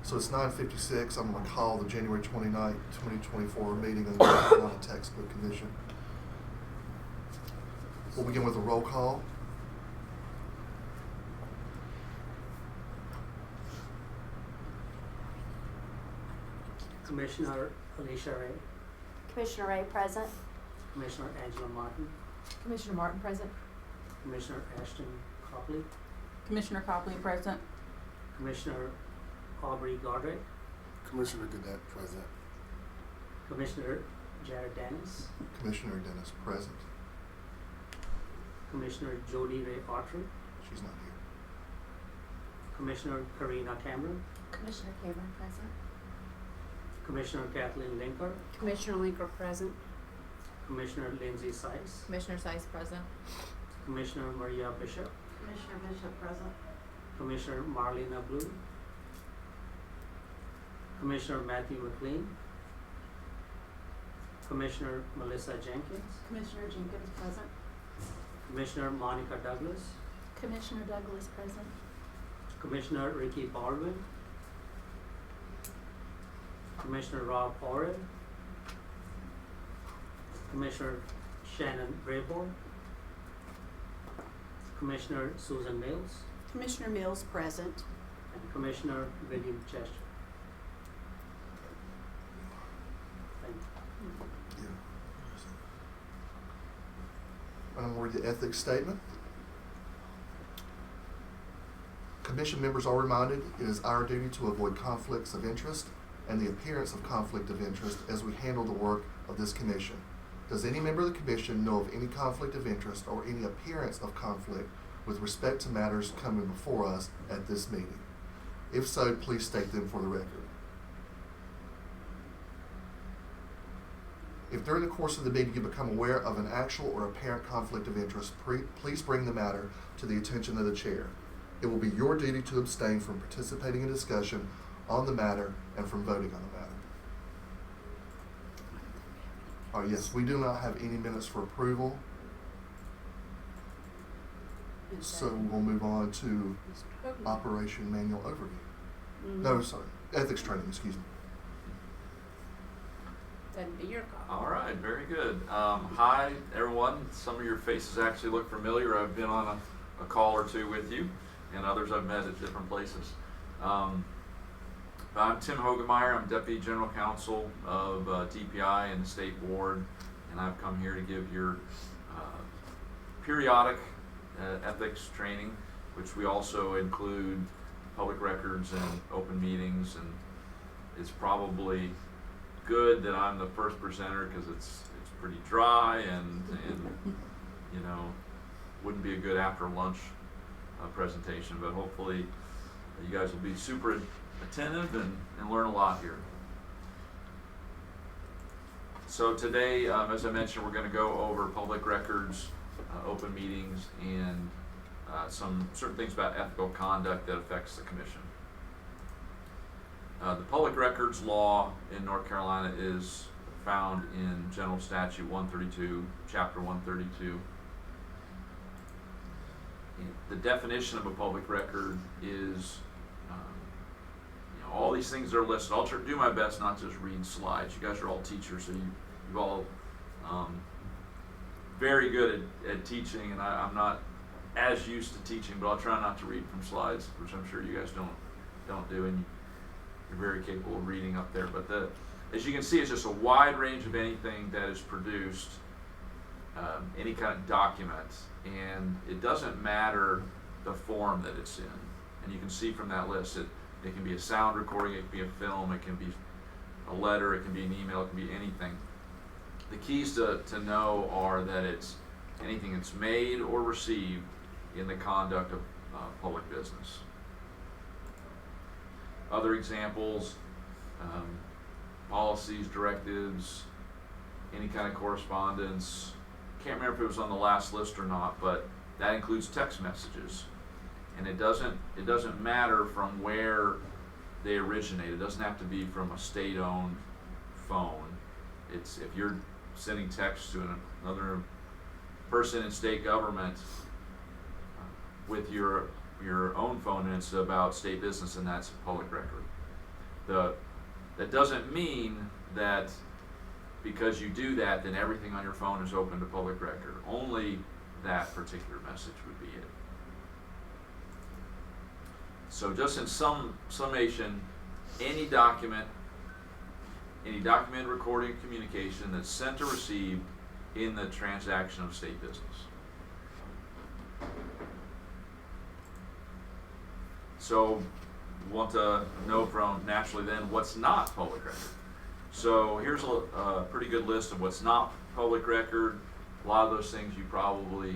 So it's 9:56. I'm going to call the January 29th, 2024 meeting of the North Carolina Textbook Commission. We'll begin with a roll call. Commissioner Alicia Ray, Commissioner Ray present. Commissioner Angela Martin, Commissioner Martin present. Commissioner Ashton Copley, Commissioner Copley present. Commissioner Aubrey Godric, Commissioner Gannett present. Commissioner Jared Dennis, Commissioner Dennis present. Commissioner Jody Ray Archer, She's not here. Commissioner Karina Cameron, Commissioner Cameron present. Commissioner Kathleen Linker, Commissioner Linker present. Commissioner Lindsay Sice, Commissioner Sice present. Commissioner Maria Bishop, Commissioner Bishop present. Commissioner Marlena Blue, Commissioner Matthew McLean, Commissioner Melissa Jenkins, Commissioner Jenkins present. Commissioner Monica Douglas, Commissioner Douglas present. Commissioner Ricky Baldwin, Commissioner Rob Orrin, Commissioner Shannon Brayborn, Commissioner Susan Mills, Commissioner Mills present. and Commissioner William Chester. Thank you. I'm going to read the ethics statement. Commission members are reminded it is our duty to avoid conflicts of interest and the appearance of conflict of interest as we handle the work of this commission. Does any member of the commission know of any conflict of interest or any appearance of conflict with respect to matters coming before us at this meeting? If so, please state them for the record. If during the course of the meeting you become aware of an actual or apparent conflict of interest, please bring the matter to the attention of the chair. It will be your duty to abstain from participating in discussion on the matter and from voting on the matter. Yes, we do not have any minutes for approval, so we'll move on to Operation Manual Overview. No, sorry, ethics training, excuse me. That'd be your call. All right, very good. Hi, everyone. Some of your faces actually look familiar. I've been on a call or two with you, and others I've met at different places. I'm Tim Hogemeyer. I'm Deputy General Counsel of DPI and the State Board, and I've come here to give your periodic ethics training, which we also include public records and open meetings, and it's probably good that I'm the first presenter because it's pretty dry and you know, wouldn't be a good after lunch presentation, but hopefully you guys will be super attentive and learn a lot here. So today, as I mentioned, we're going to go over public records, open meetings, and some certain things about ethical conduct that affects the commission. The public records law in North Carolina is found in General Statute 132, Chapter 132. The definition of a public record is, you know, all these things that are listed. I'll do my best not to just read slides. You guys are all teachers, so you've all very good at teaching, and I'm not as used to teaching, but I'll try not to read from slides, which I'm sure you guys don't do, and you're very capable of reading up there. But as you can see, it's just a wide range of anything that is produced, any kind of document, and it doesn't matter the form that it's in. And you can see from that list, it can be a sound recording, it can be a film, it can be a letter, it can be an email, it can be anything. The keys to know are that it's anything that's made or received in the conduct of public business. Other examples, policies, directives, any kind of correspondence. Can't remember if it was on the last list or not, but that includes text messages. And it doesn't matter from where they originate. It doesn't have to be from a state-owned phone. It's if you're sending text to another person in state government with your own phone and it's about state business, and that's a public record. That doesn't mean that because you do that, then everything on your phone is open to public record. Only that particular message would be it. So just in summation, any document, recording, communication that's sent or received in the transaction of state business. So, want to know from naturally then what's not public record. So here's a pretty good list of what's not public record. A lot of those things you probably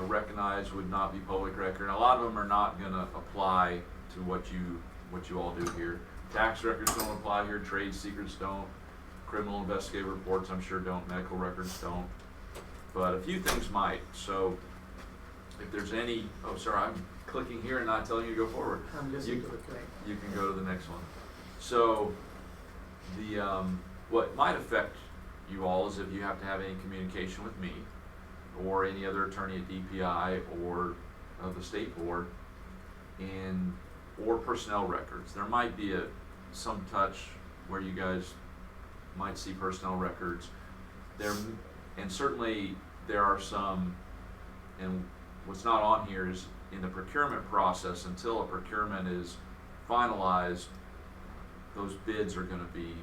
recognize would not be public record. A lot of them are not going to apply to what you all do here. Tax records don't apply here. Trade secrets don't. Criminal investigative reports, I'm sure, don't. Medical records don't. But a few things might. So if there's any, oh, sorry, I'm clicking here and not telling you to go forward. I'm listening to the click. You can go to the next one. So the what might affect you all is if you have to have any communication with me or any other attorney at DPI or the state board, and or personnel records. There might be some touch where you guys might see personnel records there, and certainly there are some. And what's not on here is in the procurement process, until a procurement is finalized, those bids are going to be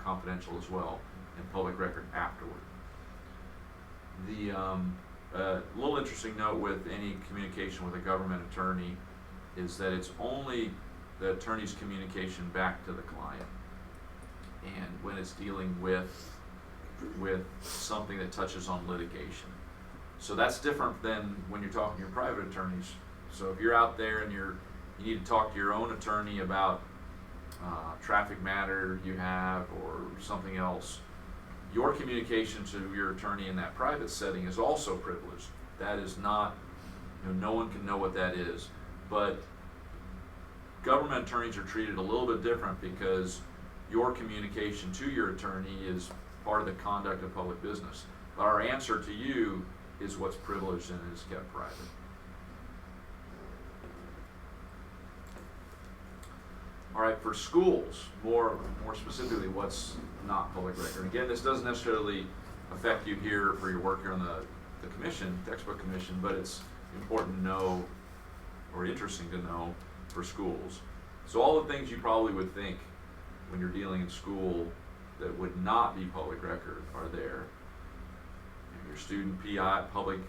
confidential as well and public record afterward. The little interesting note with any communication with a government attorney is that it's only the attorney's communication back to the client, and when it's dealing with something that touches on litigation. So that's different than when you're talking to your private attorneys. So if you're out there and you need to talk to your own attorney about traffic matter you have or something else, your communication to your attorney in that private setting is also privileged. That is not, no one can know what that is. But government attorneys are treated a little bit different because your communication to your attorney is part of the conduct of public business. But our answer to you is what's privileged and is kept private. All right, for schools, more specifically, what's not public record? Again, this doesn't necessarily affect you here for your work here on the commission, textbook commission, but it's important to know, or interesting to know, for schools. So all the things you probably would think when you're dealing in school that would not be public record are there. Your student PI, public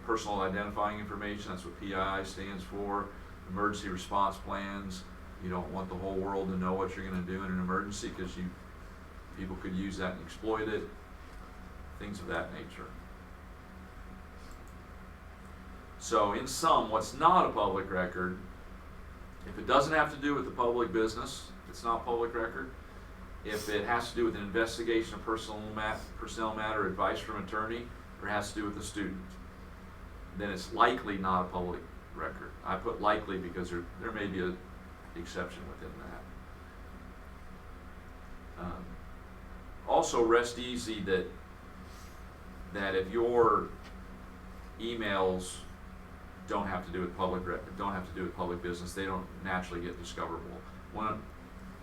personal identifying information, that's what PI stands for. Emergency response plans. You don't want the whole world to know what you're going to do in an emergency because people could use that and exploit it. Things of that nature. So in sum, what's not a public record, if it doesn't have to do with the public business, it's not public record. If it has to do with an investigation of personnel matter, advice from attorney, or it has to do with the student, then it's likely not a public record. I put likely because there may be an exception within that. Also, rest easy that if your emails don't have to do with public business, they don't naturally get discoverable.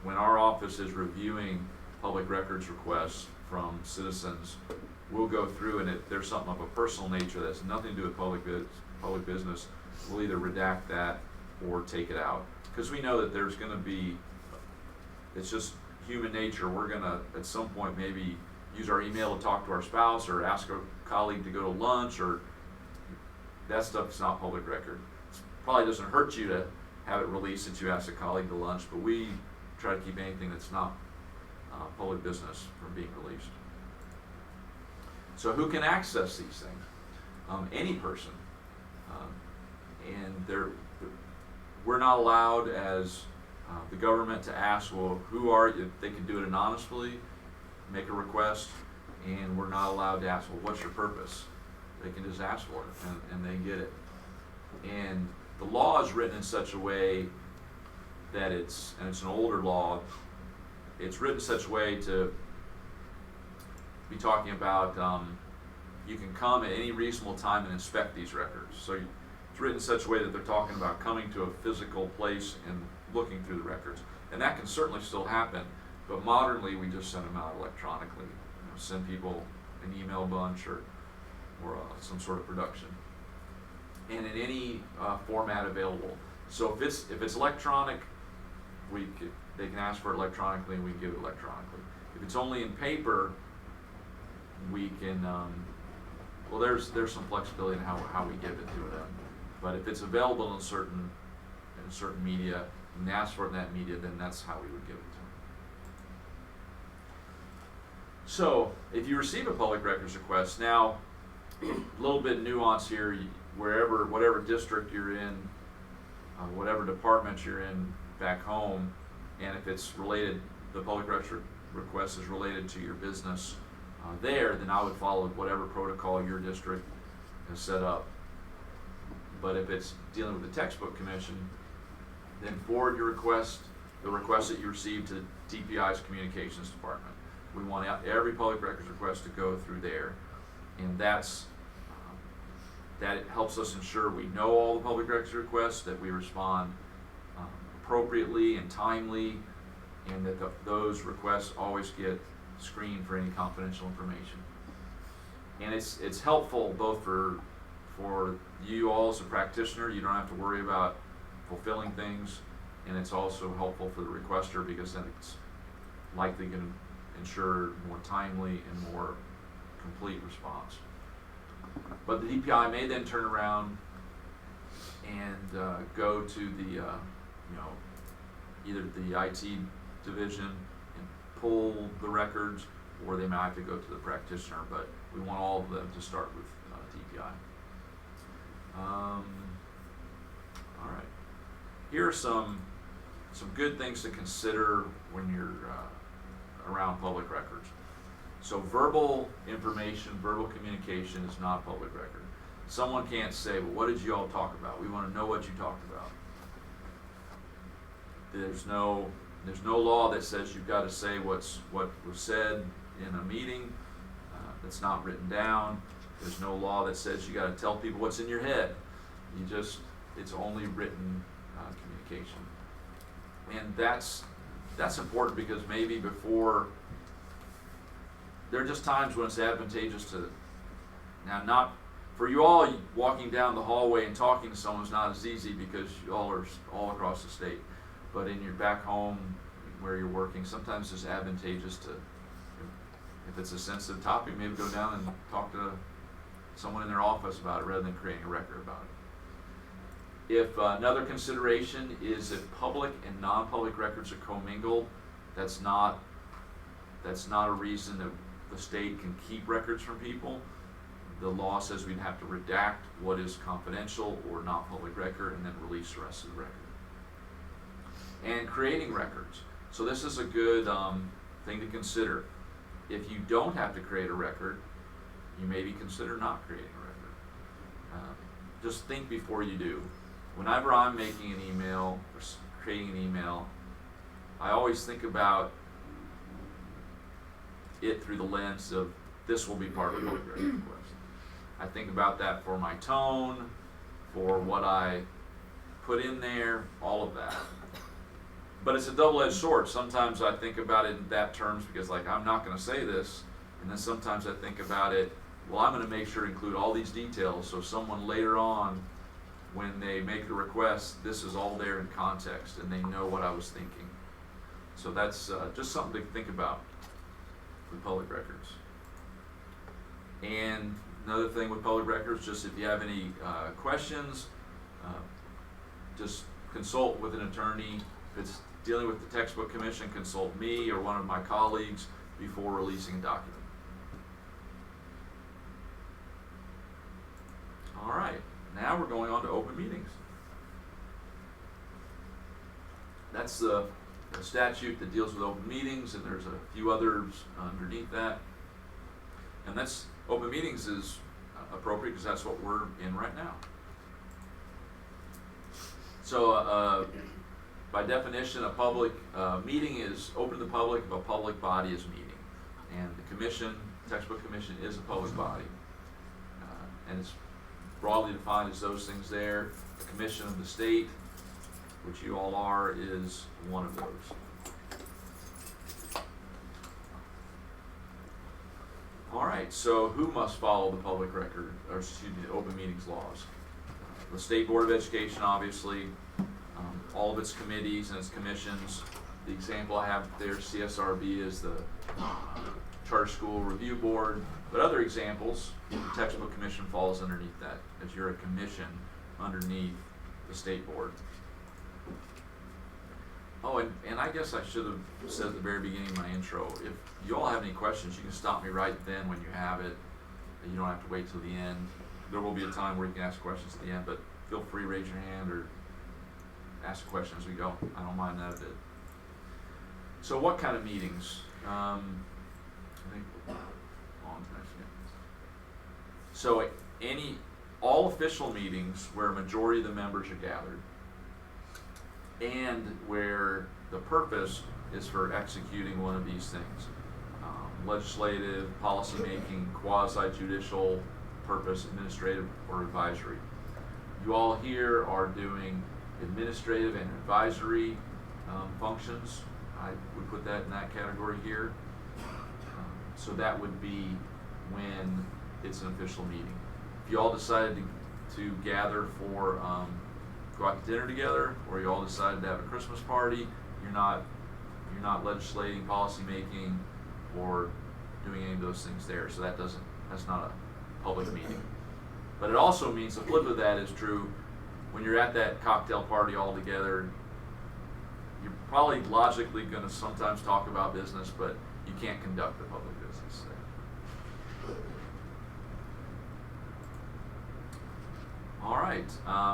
When our office is reviewing public records requests from citizens, we'll go through, and if there's something of a personal nature that's nothing to do with public business, we'll either redact that or take it out. Because we know that there's going to be, it's just human nature. We're going to, at some point, maybe use our email to talk to our spouse or ask a colleague to go to lunch, or that stuff's not public record. It probably doesn't hurt you to have it released since you asked a colleague to lunch, but we try to keep anything that's not public business from being released. So who can access these things? Any person. And we're not allowed as the government to ask, well, who are you? They can do it anonymously, make a request, and we're not allowed to ask, well, what's your purpose? They can just ask for it, and they get it. And the law is written in such a way that it's an older law, it's written in such a way to be talking about you can come at any reasonable time and inspect these records. So it's written in such a way that they're talking about coming to a physical place and looking through the records. And that can certainly still happen, but modernly we just send them out electronically. You know, send people an email bunch or some sort of production, and in any format available. So if it's electronic, they can ask for it electronically, and we can give it electronically. If it's only in paper, we can. Well, there's some flexibility in how we give it to them. But if it's available in certain media, and they ask for it in that media, then that's how we would give it to them. So, if you receive a public records request, now, a little bit nuance here, whatever district you're in, whatever department you're in back home, and if it's related, the public records request is related to your business there, then I would follow whatever protocol your district has set up. But if it's dealing with the textbook commission, then forward your request, the request that you received to DPI's communications department. We want every public records request to go through there, and that helps us ensure we know all the public records requests, that we respond appropriately and timely, and that those requests always get screened for any confidential information. And it's helpful both for you all as a practitioner. You don't have to worry about fulfilling things, and it's also helpful for the requester, because then it's likely going to ensure more timely and more complete response. But the DPI may then turn around and go to the either the IT division and pull the records, or they might have to go to the practitioner. But we want all of them to start with DPI. All right. Here are some good things to consider when you're around public records. So verbal information, verbal communication is not public record. Someone can't say, well, what did you all talk about? We want to know what you talked about. There's no law that says you've got to say what was said in a meeting that's not written down. There's no law that says you got to tell people what's in your head. It's only written communication. And that's important, because maybe before, there are just times when it's advantageous to, now not, for you all, walking down the hallway and talking to someone is not as easy because you all are all across the state. But in your back home where you're working, sometimes it's advantageous to, if it's a sensitive topic, maybe go down and talk to someone in their office about it rather than creating a record about it. If another consideration is if public and non-public records are commingled, that's not a reason that the state can keep records from people. The law says we'd have to redact what is confidential or not public record and then release the rest of the record. And creating records. So this is a good thing to consider. If you don't have to create a record, you maybe consider not creating a record. Just think before you do. Whenever I'm making an email or creating an email, I always think about it through the lens of this will be part of the public record request. I think about that for my tone, for what I put in there, all of that. But it's a double-edged sword. Sometimes I think about it in that terms because, like, I'm not going to say this, and then sometimes I think about it, well, I'm going to make sure to include all these details so someone later on, when they make the request, this is all there in context and they know what I was thinking. So that's just something to think about with public records. And another thing with public records, just if you have any questions, just consult with an attorney. If it's dealing with the textbook commission, consult me or one of my colleagues before releasing a document. All right, now we're going on to open meetings. That's the statute that deals with open meetings, and there's a few others underneath that. And that's, open meetings is appropriate because that's what we're in right now. So by definition, a public meeting is open to the public if a public body is meeting. And the commission, textbook commission, is a public body. And it's broadly defined as those things there. The commission of the state, which you all are, is one of those. All right, so who must follow the public record, or excuse me, the open meetings laws? The State Board of Education, obviously, all of its committees and its commissions. The example I have there, CSRB, is the Charter School Review Board, but other examples, the Textbook Commission falls underneath that, as you're a commission underneath the State Board. Oh, and I guess I should have said at the very beginning of my intro, if you all have any questions, you can stop me right then when you have it. And you don't have to wait till the end. There will be a time where you can ask questions at the end, but feel free to raise your hand or ask a question as we go. I don't mind that a bit. So what kind of meetings? I think on to next again. So all official meetings where a majority of the members are gathered, and where the purpose is for executing one of these things. Legislative, policy-making, quasi-judicial purpose, administrative, or advisory. You all here are doing administrative and advisory functions. I would put that in that category here. So that would be when it's an official meeting. If you all decided to gather for go out to dinner together, or you all decided to have a Christmas party, you're not legislating, policy making, or doing any of those things there. So that's not a public meeting. But it also means the flip of that is true when you're at that cocktail party all together. You're probably logically going to sometimes talk about business, but you can't conduct the public business there. All right,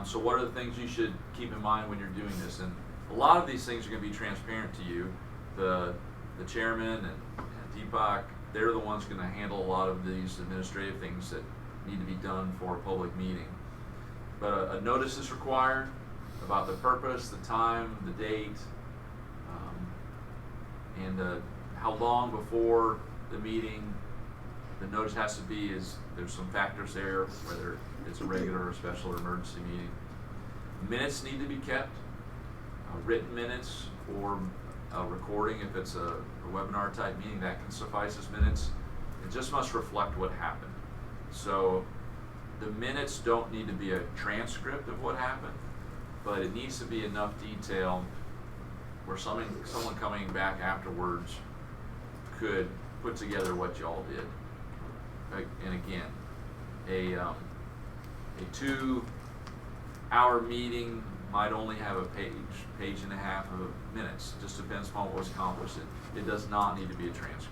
so what are the things you should keep in mind when you're doing this? And a lot of these things are going to be transparent to you. The chairman and Deepak, they're the ones going to handle a lot of these administrative things that need to be done for a public meeting. But a notice is required about the purpose, the time, the date, and how long before the meeting the notice has to be. There's some factors there, whether it's a regular or special or emergency meeting. Minutes need to be kept, written minutes or a recording if it's a webinar type meeting, that can suffice as minutes. It just must reflect what happened. So the minutes don't need to be a transcript of what happened, but it needs to be enough detail where someone coming back afterwards could put together what y'all did. And again, a 2-hour meeting might only have a page and a half of minutes. It just depends upon what was accomplished. It does not need to be a transcript.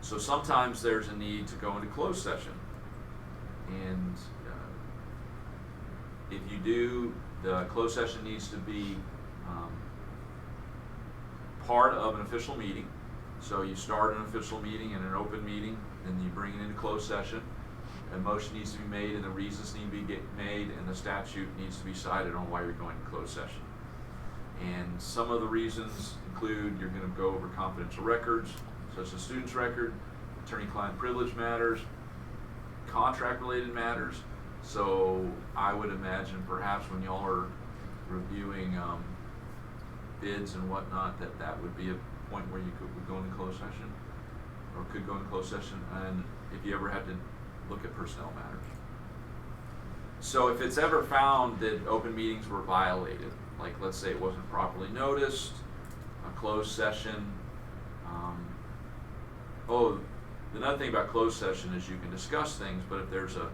So sometimes there's a need to go into closed session. And if you do, the closed session needs to be part of an official meeting. So you start an official meeting and an open meeting, and you bring it into closed session. A motion needs to be made, and the reasons need to be made, and the statute needs to be cited on why you're going to closed session. And some of the reasons include you're going to go over confidential records, such as student's record, attorney-client privilege matters, contract-related matters. So I would imagine perhaps when y'all are reviewing bids and whatnot, that would be a point where you would go into closed session, or could go into closed session, and if you ever had to look at personnel matters. So if it's ever found that open meetings were violated, like let's say it wasn't properly noticed, a closed session, another thing about closed session is you can discuss things, but if there's a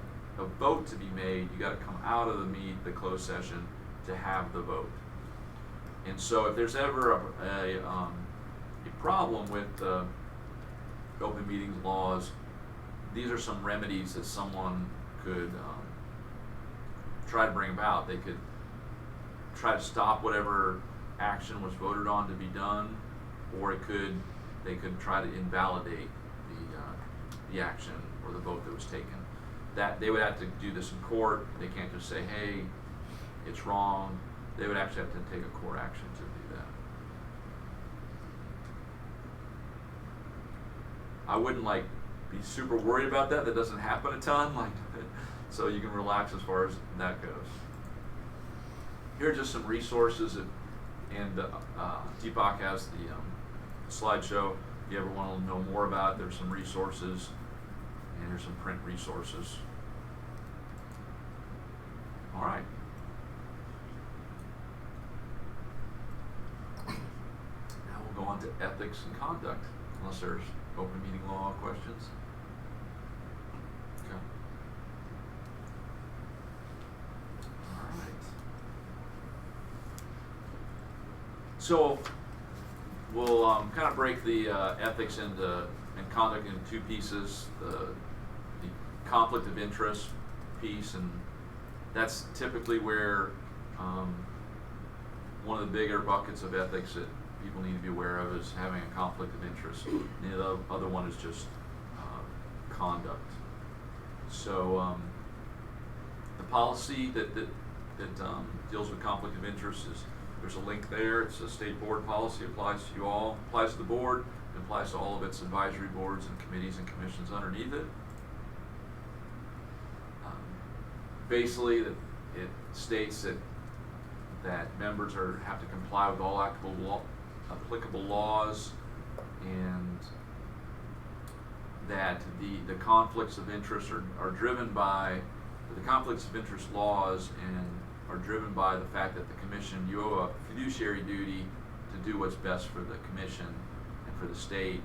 vote to be made, you got to come out of the closed session to have the vote. And so if there's ever a problem with the open meetings laws, these are some remedies that someone could try to bring about. They could try to stop whatever action was voted on to be done, or they could try to invalidate the action or the vote that was taken. That they would have to do this in court. They can't just say, hey, it's wrong. They would actually have to take a court action to do that. I wouldn't be super worried about that. That doesn't happen a ton. So you can relax as far as that goes. Here are just some resources, and Deepak has the slideshow. If you ever want to know more about it, there's some resources, and there's some print resources. All right. Now we'll go on to ethics and conduct, unless there's open meeting law questions. Okay. All right. So we'll kind of break the ethics and conduct into two pieces. The conflict of interest piece, and that's typically where one of the bigger buckets of ethics that people need to be aware of is having a conflict of interest. And the other one is just conduct. So the policy that deals with conflict of interest is, there's a link there. It's a state board policy, applies to you all, applies to the board, it applies to all of its advisory boards and committees and commissions underneath it. Basically, it states that members have to comply with all applicable laws, and that the conflicts of interest are driven by the conflicts of interest laws, and are driven by the fact that the commission, you owe a fiduciary duty to do what's best for the commission and for the state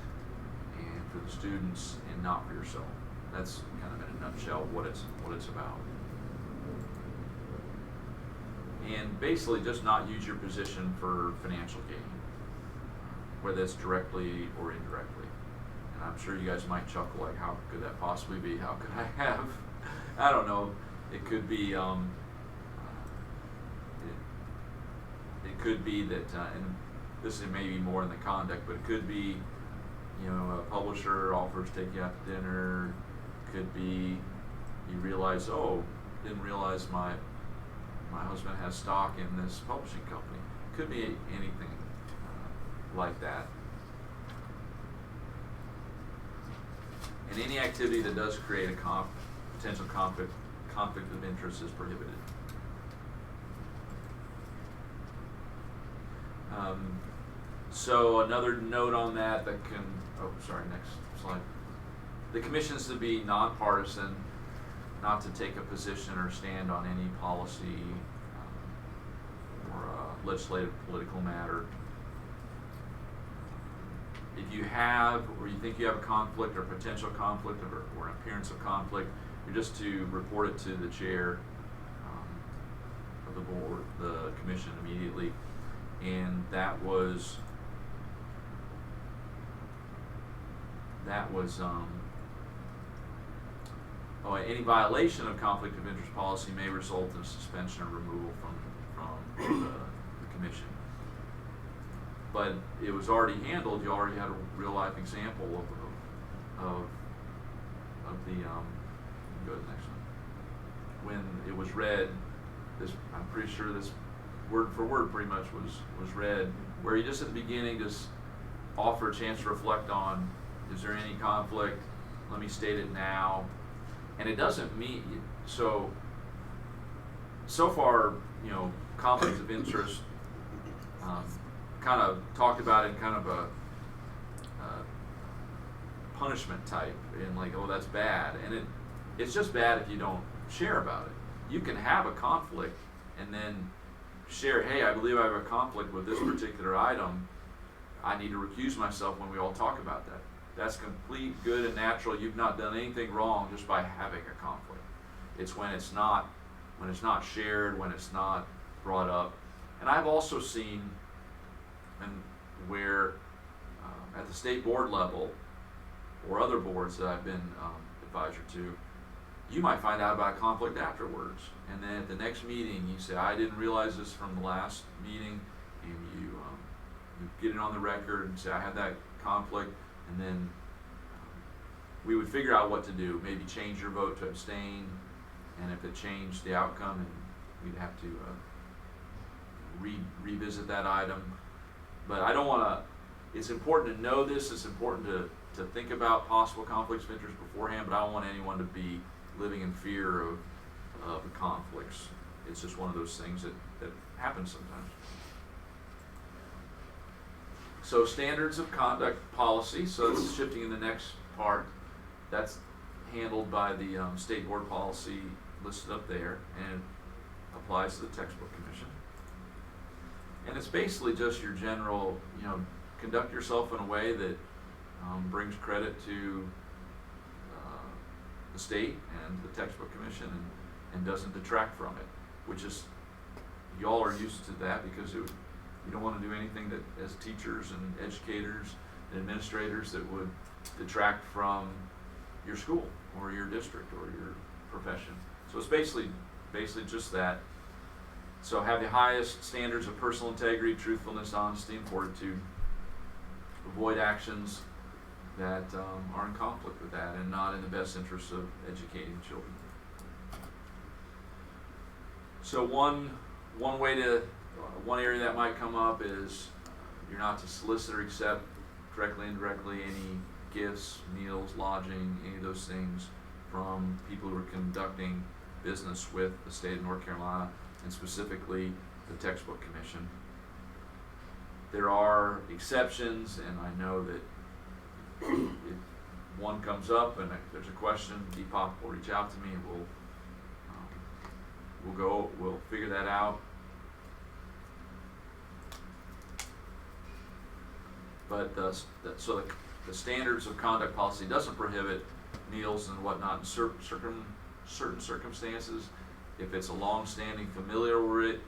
and for the students, and not for yourself. That's kind of in a nutshell what it's about. And basically just not use your position for financial gain, whether it's directly or indirectly. And I'm sure you guys might chuckle, like, how could that possibly be? How could I have? I don't know. It could be, it could be that, and this is maybe more in the conduct, but it could be, a publisher offers to take you out to dinner. Could be you realize, didn't realize my husband has stock in this publishing company. Could be anything like that. And any activity that does create a potential conflict of interest is prohibited. So another note on that can, next slide. The commission is to be nonpartisan, not to take a position or stand on any policy or legislative political matter. If you have, or you think you have a conflict or potential conflict or an appearance of conflict, you're just to report it to the chair of the board, the commission, immediately. And that was any violation of conflict of interest policy may result in suspension or removal from the commission. But it was already handled. You already had a real life example of the go to the next one. When it was read, I'm pretty sure this word for word pretty much was read, where you just at the beginning just offer a chance to reflect on, is there any conflict? Let me state it now. And it doesn't mean, so far, conflicts of interest, kind of talked about in kind of a punishment type, and like, that's bad. And it's just bad if you don't share about it. You can have a conflict and then share, hey, I believe I have a conflict with this particular item. I need to recuse myself when we all talk about that. That's complete, good, and natural. You've not done anything wrong just by having a conflict. It's when it's not shared, when it's not brought up. And I've also seen, where at the state board level or other boards that I've been advisor to, you might find out about a conflict afterwards, and then at the next meeting you say, I didn't realize this from the last meeting, and you get it on the record and say, I had that conflict, and then we would figure out what to do. Maybe change your vote to abstain, and if it changed the outcome, and we'd have to revisit that item. But I don't want to, it's important to know this, it's important to think about possible conflicts of interest beforehand, but I don't want anyone to be living in fear of of the conflicts. It's just one of those things that happens sometimes. So standards of conduct policy, so it's shifting in the next part. That's handled by the state board policy listed up there and applies to the textbook commission. And it's basically just your general, conduct yourself in a way that brings credit to the state and the textbook commission and doesn't detract from it, which is, y'all are used to that because you don't want to do anything that as teachers and educators and administrators that would detract from your school or your district or your profession. So it's basically just that. So have the highest standards of personal integrity, truthfulness, honesty, and fortitude. Avoid actions that are in conflict with that and not in the best interest of educating children. So one area that might come up is you're not to solicit or accept directly and indirectly any gifts, meals, lodging, any of those things from people who are conducting business with the state of North Carolina and specifically the textbook commission. There are exceptions, and I know that if one comes up and there's a question, Deepak will reach out to me and we'll figure that out. But the standards of conduct policy doesn't prohibit meals and whatnot in certain circumstances. If it's a long-standing familial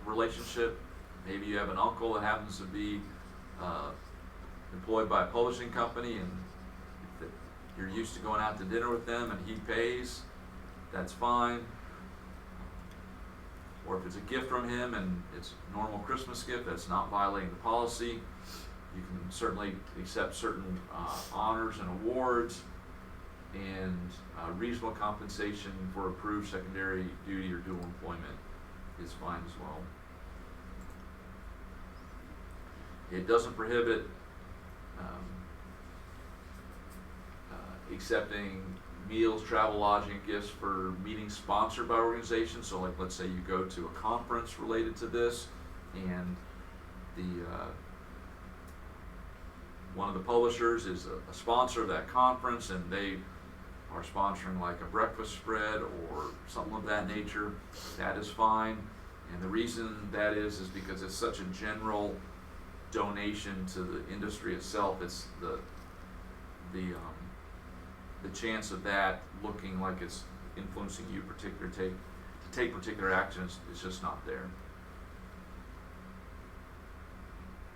relationship, maybe you have an uncle that happens to be employed by a publishing company and you're used to going out to dinner with them and he pays, that's fine. Or if it's a gift from him and it's a normal Christmas gift, that's not violating the policy. You can certainly accept certain honors and awards, and reasonable compensation for approved secondary duty or dual employment is fine as well. It doesn't prohibit accepting meals, travel, lodging, and gifts for meetings sponsored by organizations. So like, let's say you go to a conference related to this and the one of the publishers is a sponsor of that conference and they are sponsoring like a breakfast spread or something of that nature, that is fine. And the reason that is because it's such a general donation to the industry itself. It's the chance of that looking like it's influencing you to take particular actions is just not there.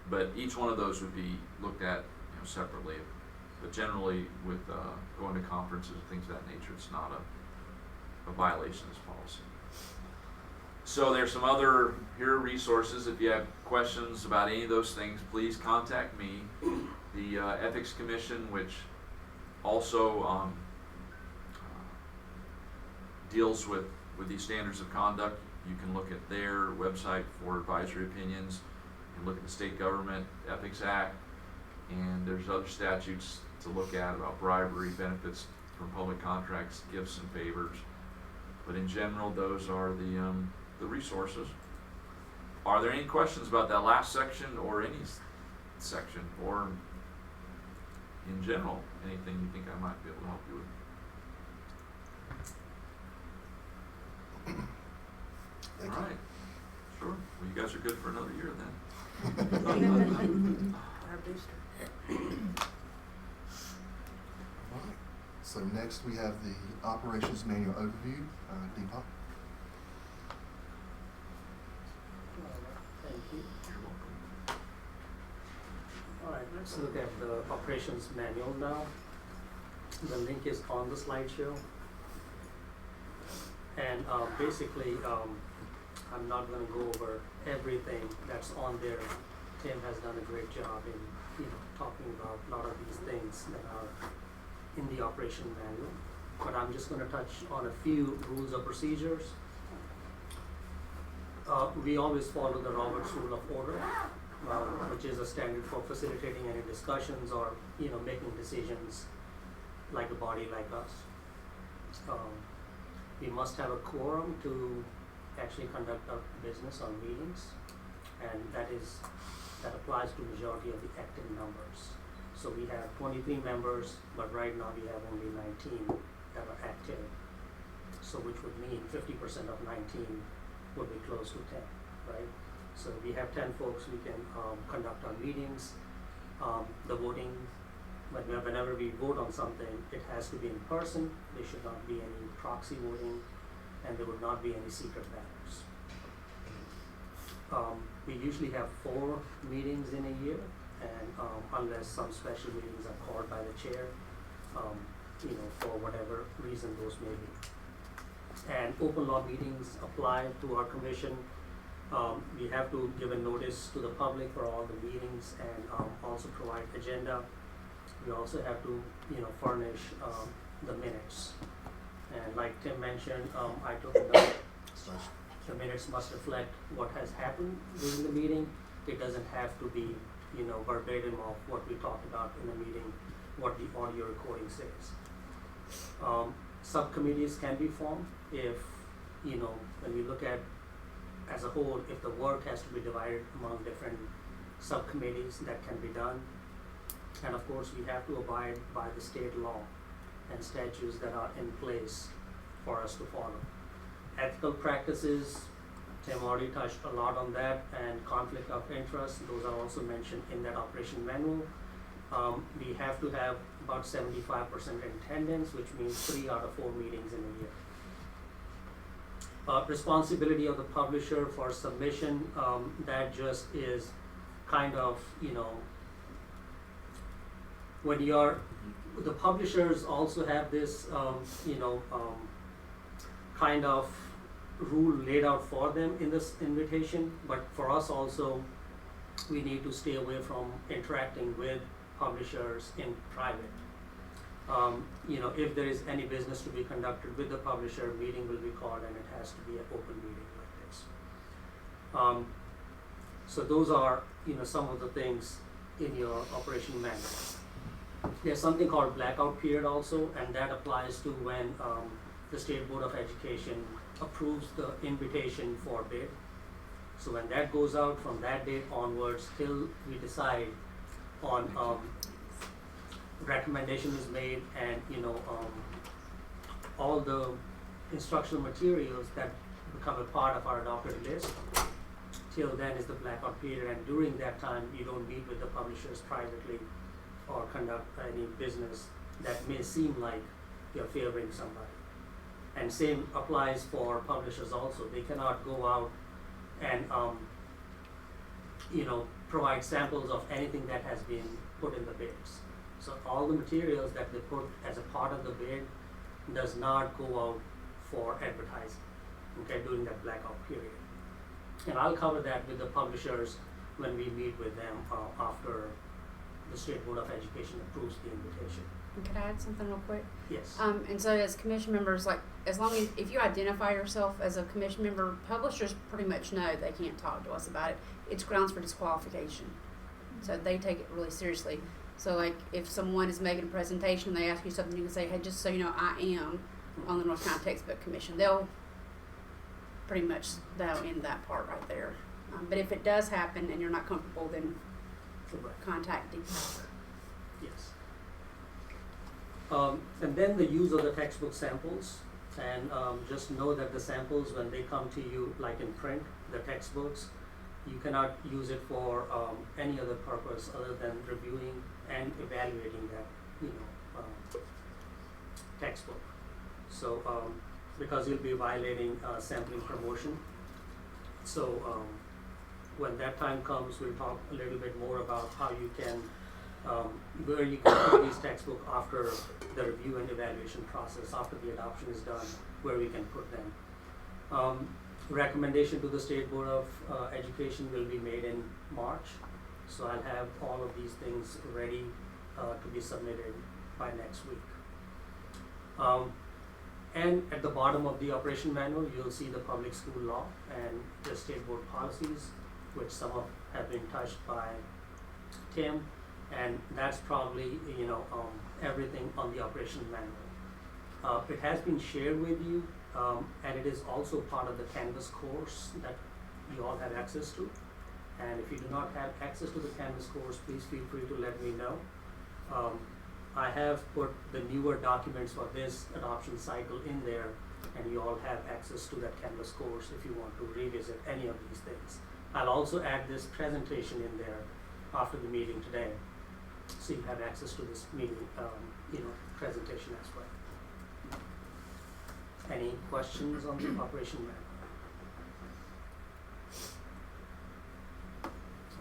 But each one of those would be looked at, separately. But generally, with going to conferences and things of that nature, it's not a violation of this policy. So there's some other resources. If you have questions about any of those things, please contact me. The Ethics Commission, which also deals with these standards of conduct, you can look at their website for advisory opinions and look at the State Government Ethics Act, and there's other statutes to look at about bribery, benefits from public contracts, gifts and favors. But in general, those are the resources. Are there any questions about that last section or any section, or in general, anything you think I might be able to help you with? Thank All you. right. Sure. Well, you guys are good for another year then. Our booster. Alright, so next we have the operations manual overview. Deepak. Thank you. You're welcome. All right, let's look at the operations manual now. The link is on the slideshow. And basically, I'm not going to go over everything that's on there. Tim has done a great job in talking about a lot of these things that are in the operation manual. But I'm just going to touch on a few rules of procedures. We always follow the Robert's Rule of Order, which is a standard for facilitating any discussions or making decisions like a body like us. we must have a quorum to actually conduct our business or meetings, and that applies to majority of the active numbers. So we have 23 members, but right now we have only 19 that are active. So which would mean 50% of 19 would be close to 10, right? So we have 10 folks, we can conduct our meetings. The voting, whenever we vote on something, it has to be in person. There should not be any proxy voting, and there would not be any secret ballots. We usually have 4 meetings in a year, and unless some special meetings are called by the chair, for whatever reason those may be. And open law meetings apply to our commission. We have to give a notice to the public for all the meetings and also provide agenda. We also have to, furnish the minutes. And like Tim mentioned, I took a note, the minutes must reflect what has happened during the meeting. It doesn't have to be, verbatim of what we talked about in the meeting, what the audio recording says. Subcommittees can be formed if, when we look at as a whole, if the work has to be divided among different subcommittees, that can be done. And of course, we have to abide by the state law and statutes that are in place for us to follow. Ethical practices, Tim already touched a lot on that, and conflict of interest, those are also mentioned in that operation manual. We have to have about 75% attendance, which means 3 out of 4 meetings in a year. Responsibility of the publisher for submission, that just is kind of, when the publishers also have this, kind of rule laid out for them in this invitation, but for us also, we need to stay away from interacting with publishers in private. If there is any business to be conducted with the publisher, meeting will be called and it has to be an open meeting like this. So those are, some of the things in your operation manual. There's something called blackout period also, and that applies to when the State Board of Education approves the invitation for bid. So when that goes out, from that date onwards till we decide on recommendation is made, and all the instructional materials that become a part of our adopted list, till then is the blackout period, and during that time you don't meet with the publishers privately or conduct any business that may seem like you're favoring somebody. And same applies for publishers also. They cannot go out and provide samples of anything that has been put in the bids. So all the materials that they put as a part of the bid does not go out for advertising, during that blackout period. And I'll cover that with the publishers when we meet with them after the State Board of Education approves the invitation. Can I add something real quick? Yes. And so as commission members, as long as, if you identify yourself as a commission member, publishers pretty much know they can't talk to us about it. It's grounds for disqualification. So they take it really seriously. So if someone is making a presentation and they ask you something, you can say, hey, just so you know, I am on the North Carolina Textbook Commission. They'll end that part right there. But if it does happen and you're not comfortable, then contact the Yes. And then the use of the textbook samples, and just know that the samples, when they come to you, like in print, the textbooks, you cannot use it for any other purpose other than reviewing and evaluating that, textbook. So, because you'll be violating sampling promotion. So, when that time comes, we'll talk a little bit more about how you can, where you can put these textbooks after the review and evaluation process, after the adoption is done, where we can put them. Recommendation to the State Board of Education will be made in March. So I'll have all of these things ready to be submitted by next week. And at the bottom of the operation manual, you'll see the public school law and the state board policies, which some of have been touched by Tim, and that's probably everything on the operation manual. It has been shared with you And it is also part of the Canvas course that you all have access to. And if you do not have access to the Canvas course, please feel free to let me know. I have put the newer documents for this adoption cycle in there, and you all have access to that Canvas course if you want to revisit any of these things. I'll also add this presentation in there after the meeting today, so you have access to this meeting, presentation as well. Any questions on the operation manual?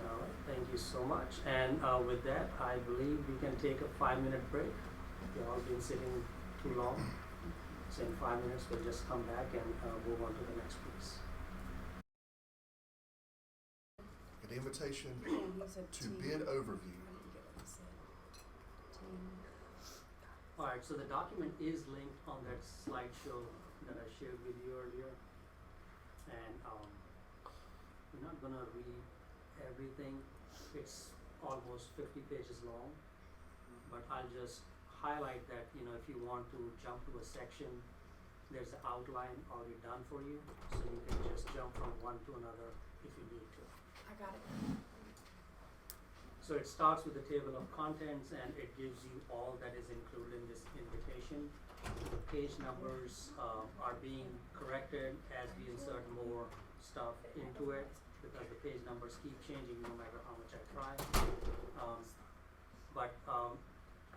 All right, thank you so much. And with that, I believe we can take a 5-minute break. You've all been sitting too long. So in 5 minutes, we'll just come back and move on to the next piece. An invitation to bid overview. All right, so the document is linked on that slideshow that I shared with you earlier. And we're not gonna read everything. It's almost 50 pages long, but I'll just highlight that, if you want to jump to a section, there's an outline already done for you, so you can just jump from one to another if you need to. I got it. So it starts with the table of contents, and it gives you all that is included in this invitation. The page numbers are being corrected as we insert more stuff into it, because the page numbers keep changing no matter how much I try. But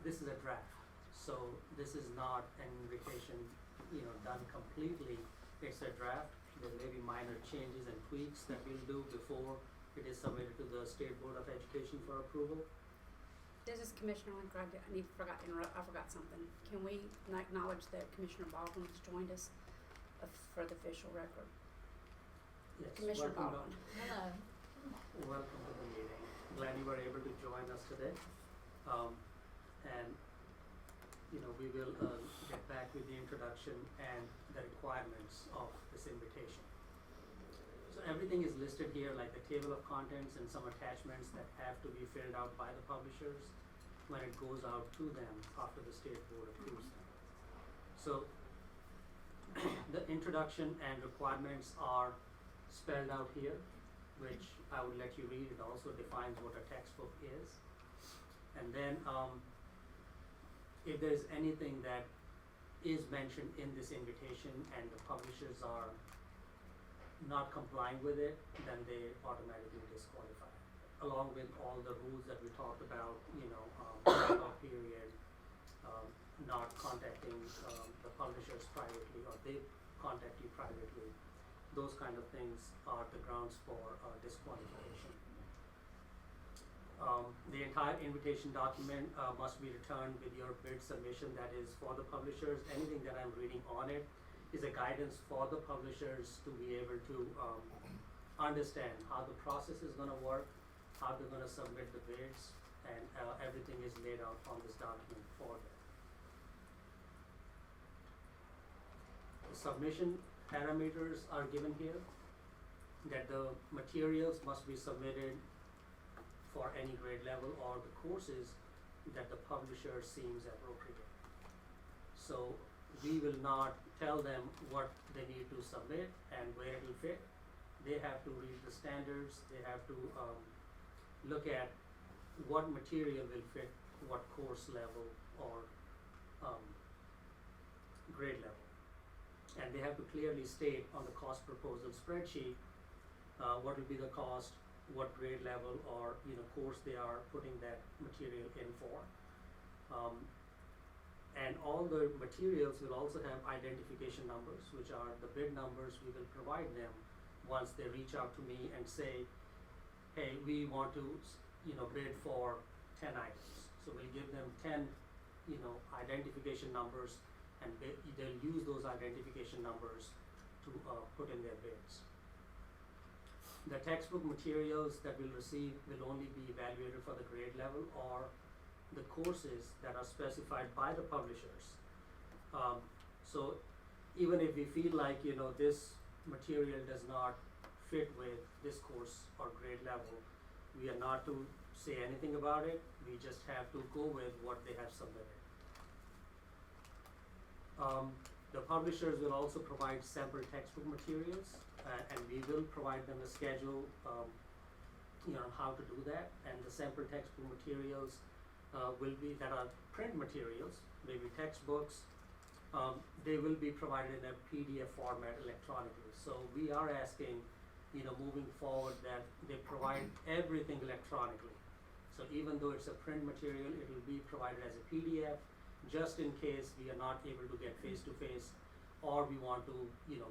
this is a draft, so this is not an invitation, done completely. It's a draft. There may be minor changes and tweaks that we'll do before it is submitted to the State Board of Education for approval. This is Commissioner Linker. I forgot to interrupt. I forgot something. Can we acknowledge that Commissioner Baldwin has joined us for the official record? Yes, Commissioner welcome Baldwin. Hello. Welcome to the meeting. Glad you were able to join us today. And we will get back with the introduction and the requirements of this invitation. So everything is listed here, like the table of contents and some attachments that have to be filled out by the publishers when it goes out to them after the State Board approves them. So the introduction and requirements are spelled out here, which I would let you read. It also defines what a textbook is. And then if there's anything that is mentioned in this invitation and the publishers are not complying with it, then they automatically disqualify, along with all the rules that we talked about, lockout period, not contacting the publishers privately, or they contact you privately. Those kind of things are the grounds for disqualification. The entire invitation document must be returned with your bid submission, that is for the publishers. Anything that I'm reading on it is a guidance for the publishers to be able to understand how the process is going to work, how they're going to submit the bids, and everything is laid out on this document for them. The submission parameters are given here, that the materials must be submitted for any grade level or the courses that the publisher seems appropriate. So we will not tell them what they need to submit and where it will fit. They have to read the standards. They have to look at what material will fit what course level or grade level. And they have to clearly state on the cost proposal spreadsheet what will be the cost, what grade level or course they are putting that material in for. And all the materials will also have identification numbers, which are the bid numbers we will provide them once they reach out to me and say, hey, we want to bid for 10 items. So we'll give them 10 identification numbers, and they'll use those identification numbers to put in their bids. The textbook materials that we'll receive will only be evaluated for the grade level or the courses that are specified by the publishers. So even if we feel like this material does not fit with this course or grade level, we are not to say anything about it. We just have to go with what they have submitted. The publishers will also provide sample textbook materials, and we will provide them a schedule, how to do that. And the sample textbook materials will be, that are print materials, maybe textbooks, they will be provided in a PDF format electronically. So we are asking, moving forward, that they provide everything electronically. So even though it's a print material, it will be provided as a PDF, just in case we are not able to get face-to-face, or we want to,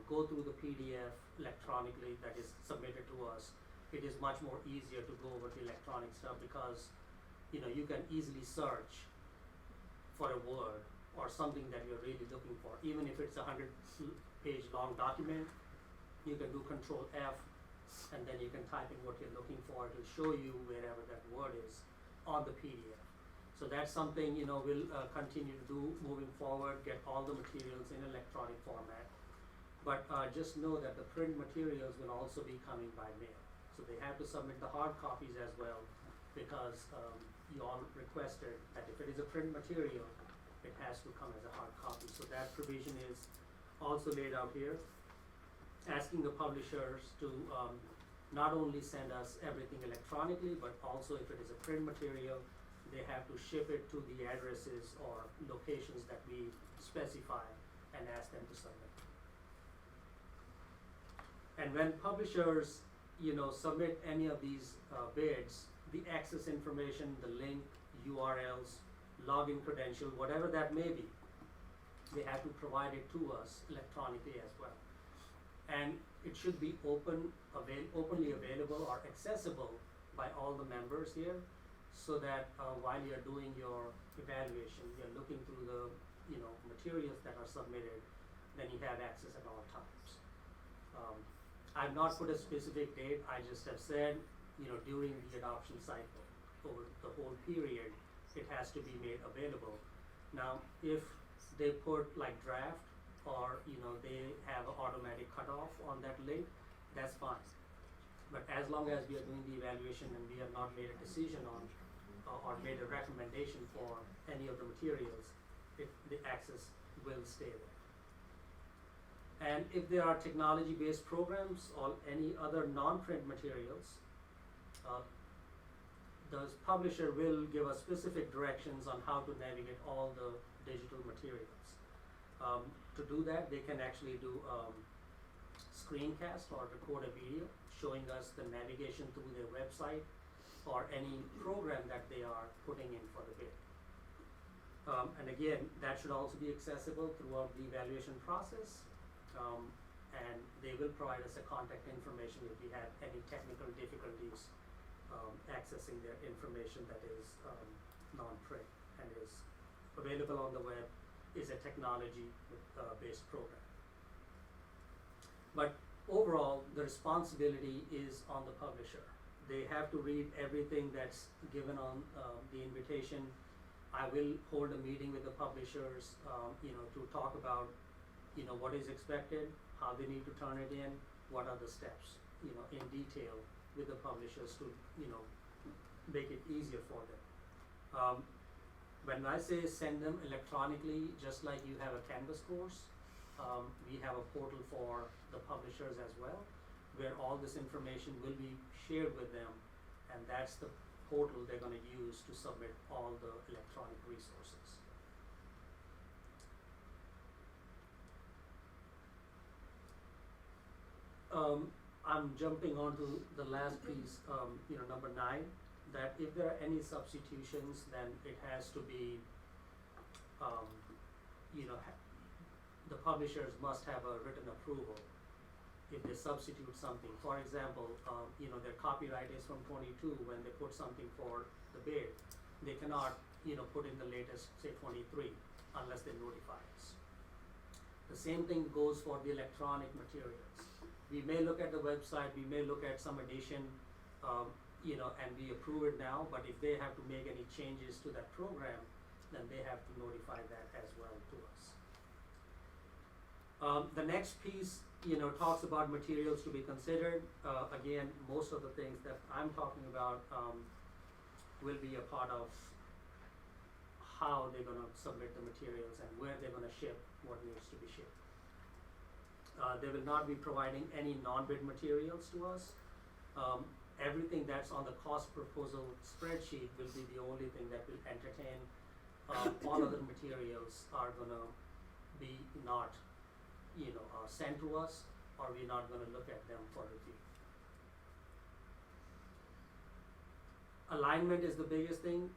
go through the PDF electronically that is submitted to us. It is much more easier to go over the electronic stuff because, you can easily search for a word or something that you're really looking for. Even if it's a 100-page long document, you can do Control F, and then you can type in what you're looking for. It will show you wherever that word is on the PDF. So that's something, we'll continue to do moving forward, get all the materials in electronic format. But just know that the print materials will also be coming by mail. So they have to submit the hard copies as well, because you all requested that if it is a print material, it has to come as a hard copy. So that provision is also laid out here, asking the publishers to not only send us everything electronically, but also if it is a print material, they have to ship it to the addresses or locations that we specify and ask them to submit. And when publishers, submit any of these bids, the access information, the link, URLs, login credential, whatever that may be, they have to provide it to us electronically as well. And it should be openly available or accessible by all the members here, so that while you're doing your evaluation, you're looking through the materials that are submitted, then you have access at all times. I've not put a specific date. I just have said, during the adoption cycle, over the whole period, it has to be made available. Now, if they put like draft, or they have an automatic cutoff on that link, that's fine. But as long as we are doing the evaluation and we have not made a decision on or made a recommendation for any of the materials, the access will stay there. And if there are technology-based programs or any other non-print materials, the publisher will give us specific directions on how to navigate all the digital materials. To do that, they can actually do screencast or record a video showing us the navigation through their website or any program that they are putting in for the bid. And again, that should also be accessible throughout the evaluation process. And they will provide us a contact information if we have any technical difficulties accessing their information that is non-print and is available on the web, is a technology-based program. But overall, the responsibility is on the publisher. They have to read everything that's given on the invitation. I will hold a meeting with the publishers, to talk about, what is expected, how they need to turn it in, what are the steps, in detail with the publishers to, make it easier for them. When I say send them electronically, just like you have a Canvas course, we have a portal for the publishers as well, where all this information will be shared with them, and that's the portal they're going to use to submit all the electronic resources. I'm jumping on to the last piece, number 9, that if there are any substitutions, then it has to be, the publishers must have a written approval if they substitute something. For example, their copyright is from 22 when they put something for the bid. They cannot, put in the latest, say 23, unless they notify us. The same thing goes for the electronic materials. We may look at the website, we may look at some addition, and we approve it now, but if they have to make any changes to that program, then they have to notify that as well to us. The next piece, talks about materials to be considered. Again, most of the things that I'm talking about will be a part of how they're gonna submit the materials and where they're gonna ship what needs to be shipped. They will not be providing any non-bid materials to us. Everything that's on the cost proposal spreadsheet will be the only thing that will entertain. All other materials are gonna be not, sent to us, or we're not gonna look at them for review. Alignment is the biggest thing.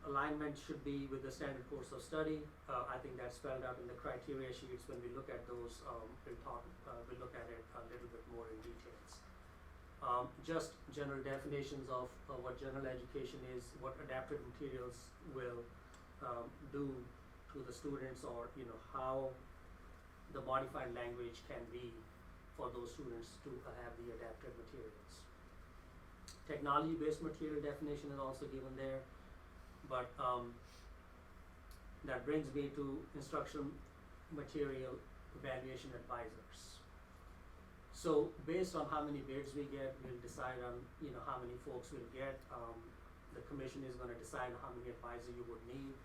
Alignment should be with the standard course of study. I think that's spelled out in the criteria sheets. When we look at those, we'll look at it a little bit more in details. Just general definitions of what general education is, what adapted materials will do to the students, or how the modified language can be for those students to have the adapted materials. Technology-based material definition is also given there, but that brings me to instructional material evaluation advisors. So based on how many bids we get, we'll decide on how many folks we'll get. The commission is going to decide how many advisors you would need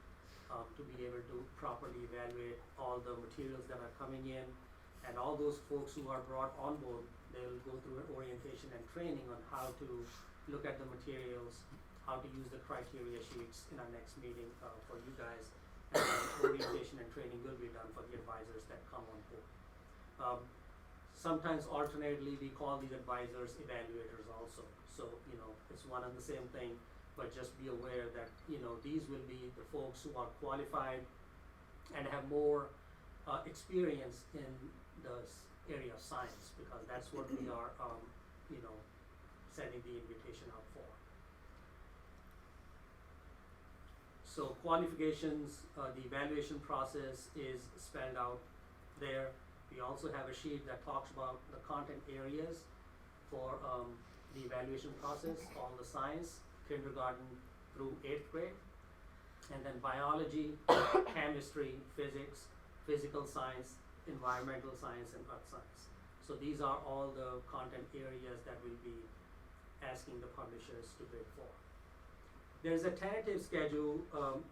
to be able to properly evaluate all the materials that are coming in, and all those folks who are brought on board, they'll go through an orientation and training on how to look at the materials, how to use the criteria sheets in our next meeting for you guys, and then orientation and training will be done for the advisors that come on board. Sometimes alternately we call these advisors evaluators also, so it's one and the same thing, but just be aware that these will be the folks who are qualified and have more experience in the area of science, because that's what we are setting the invitation up for. So qualifications, the evaluation process is spelled out there. We also have a sheet that talks about the content areas for the evaluation process, all the science, kindergarten through 8th grade, and then biology, chemistry, physics, physical science, environmental science, and earth science. So these are all the content areas that we'll be asking the publishers to bid for. There's a tentative schedule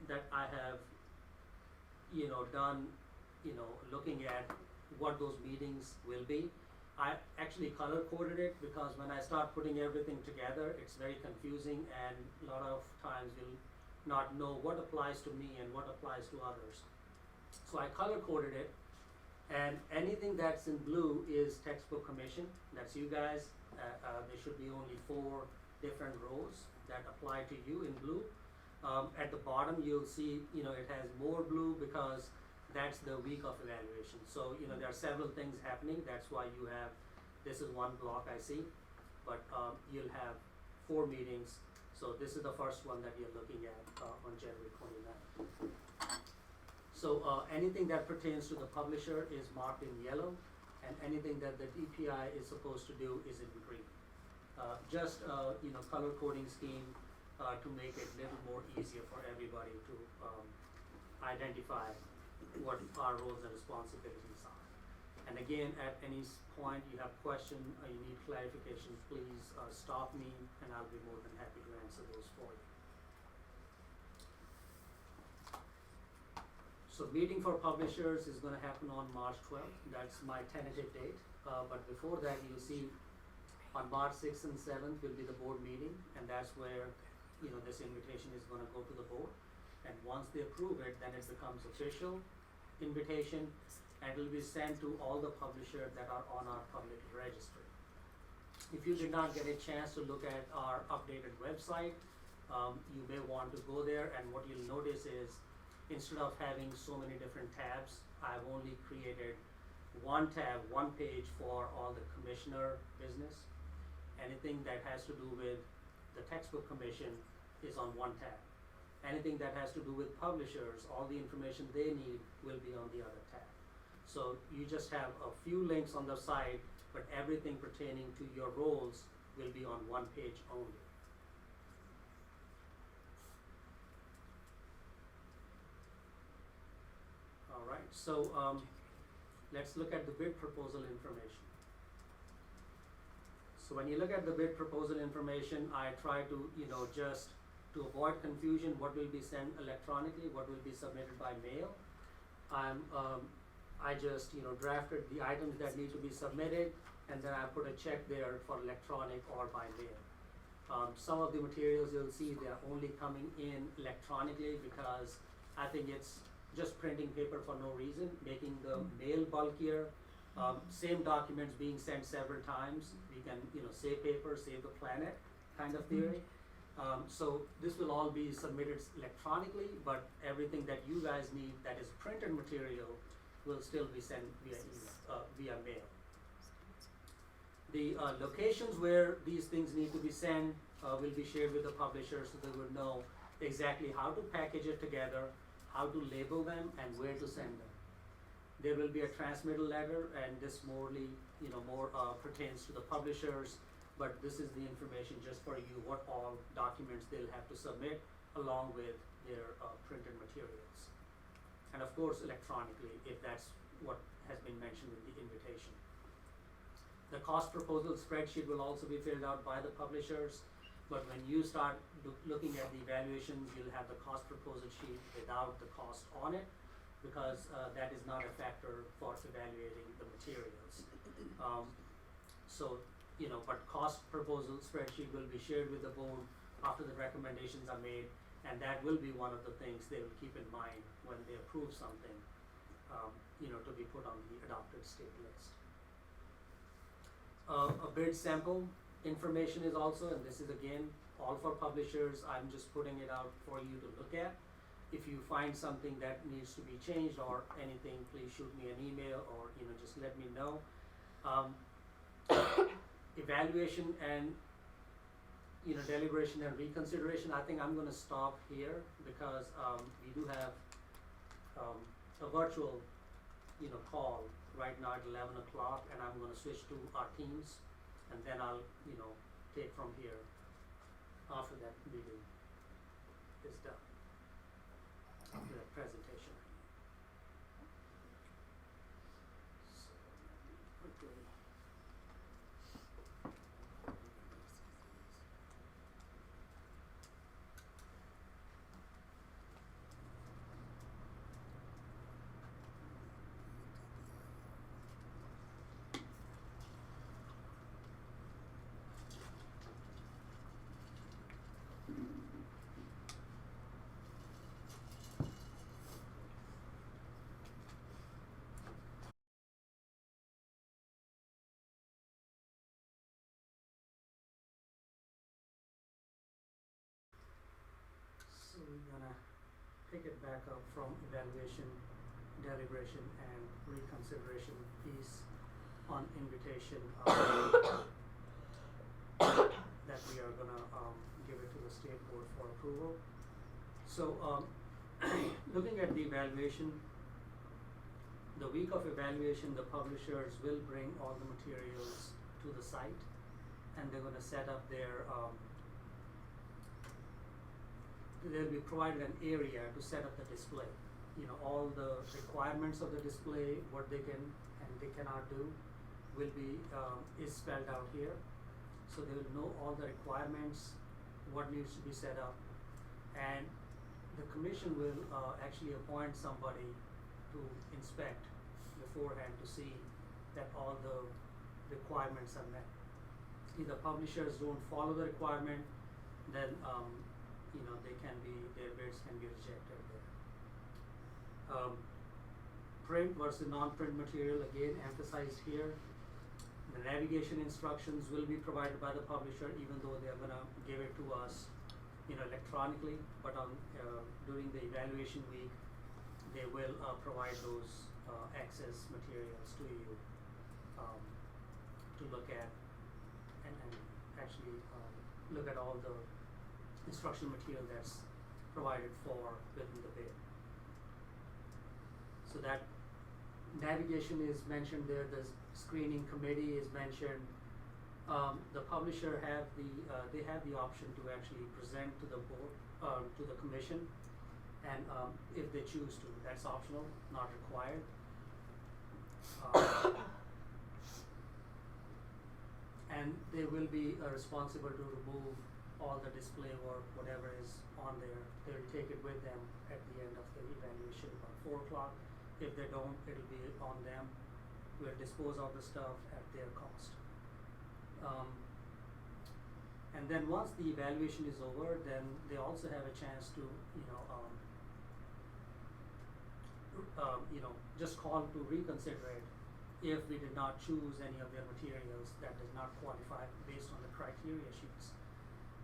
that I have done, looking at what those meetings will be. I actually color coded it because when I start putting everything together, it's very confusing, and a lot of times you'll not know what applies to me and what applies to others. So I color coded it, and anything that's in blue is textbook commission. That's you guys. There should be only 4 different rows that apply to you in blue. At the bottom you'll see it has more blue because that's the week of evaluation. So there are several things happening. That's why you have, this is one block I see, but you'll have 4 meetings. So this is the first one that you're looking at on January 29th. So anything that pertains to the publisher is marked in yellow, and anything that the DPI is supposed to do is in green. Just color coding scheme to make it a little more easier for everybody to identify what our roles and responsibilities are. And again, at any point you have questions or you need clarification, please stop me, and I'll be more than happy to answer those for you. So meeting for publishers is going to happen on March 12th. That's my tentative date. But before that, you'll see on March 6th and 7th will be the board meeting, and that's where this invitation is going to go to the board. And once they approve it, then it becomes official invitation, and it will be sent to all the publishers that are on our public registry. If you did not get a chance to look at our updated website, you may want to go there, and what you'll notice is instead of having so many different tabs, I've only created one tab, one page for all the commissioner business. Anything that has to do with the textbook commission is on one tab. Anything that has to do with publishers, all the information they need will be on the other tab. So you just have a few links on the site, but everything pertaining to your roles will be on one page only. All right, so let's look at the bid proposal information. So when you look at the bid proposal information, I try to just to avoid confusion, what will be sent electronically, what will be submitted by mail. I just, drafted the items that need to be submitted, and then I put a check there for electronic or by mail. Some of the materials you'll see, they're only coming in electronically because I think it's just printing paper for no reason, making the mail bulkier. Same documents being sent several times, we can, save paper, save the planet kind of theory. So this will all be submitted electronically, but everything that you guys need that is printed material will still be sent via mail. The locations where these things need to be sent will be shared with the publisher, so they will know exactly how to package it together, how to label them, and where to send them. There will be a transmittal letter, and this more pertains to the publishers, but this is the information just for you, what all documents they'll have to submit along with their printed materials. And of course, electronically, if that's what has been mentioned in the invitation. The cost proposal spreadsheet will also be filled out by the publishers, but when you start looking at the evaluations, you'll have the cost proposal sheet without the cost on it, because that is not a factor for evaluating the materials. But cost proposal spreadsheet will be shared with the board after the recommendations are made, and that will be one of the things they will keep in mind when they approve something, to be put on the adopted state list. A bid sample information is also, and this is again all for publishers, I'm just putting it out for you to look at. If you find something that needs to be changed or anything, please shoot me an email or just let me know. Evaluation and deliberation and reconsideration, I think I'm going to stop here because we do have a virtual call right now at 11 o'clock, and I'm going to switch to our Teams, and then I'll take from here after that meeting is done, the presentation. So, quickly. So we're gonna pick it back up from evaluation, deliberation, and reconsideration piece on invitation that we are gonna give it to the state board for approval. So looking at the evaluation, the week of evaluation, the publishers will bring all the materials to the site, and they're gonna set up their they'll be provided an area to set up the display. All the requirements of the display, what they can and they cannot do, will be is spelled out here. So they will know all the requirements, what needs to be set up, and the commission will actually appoint somebody to inspect beforehand to see that all the requirements are met. If the publishers don't follow the requirement, then their bids can be rejected there. Print versus non-print material, again emphasized here. The navigation instructions will be provided by the publisher, even though they are gonna give it to us, electronically. But during the evaluation week, they will provide those access materials to you to look at and actually look at all the instructional material that's provided for within the bid. So that navigation is mentioned there, the screening committee is mentioned. The publisher have the option to actually present to the board, to the commission, and if they choose to, that's optional, not required. And they will be responsible to remove all the display work, whatever is on there, they'll take it with them at the end of the evaluation about 4 o'clock. If they don't, it'll be on them. We'll dispose of the stuff at their cost. And then once the evaluation is over, then they also have a chance to, just call to reconsider it if we did not choose any of their materials that does not qualify based on the criteria sheets.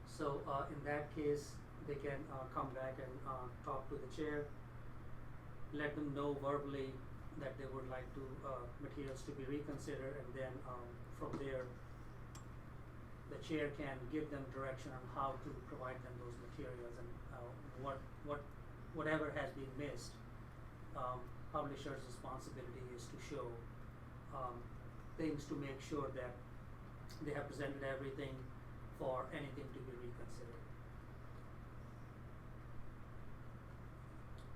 So in that case, they can come back and talk to the chair, let them know verbally that they would like to materials to be reconsidered, and then from there, the chair can give them direction on how to provide them those materials, and whatever has been missed. Publisher's responsibility is to show things to make sure that they have presented everything for anything to be reconsidered.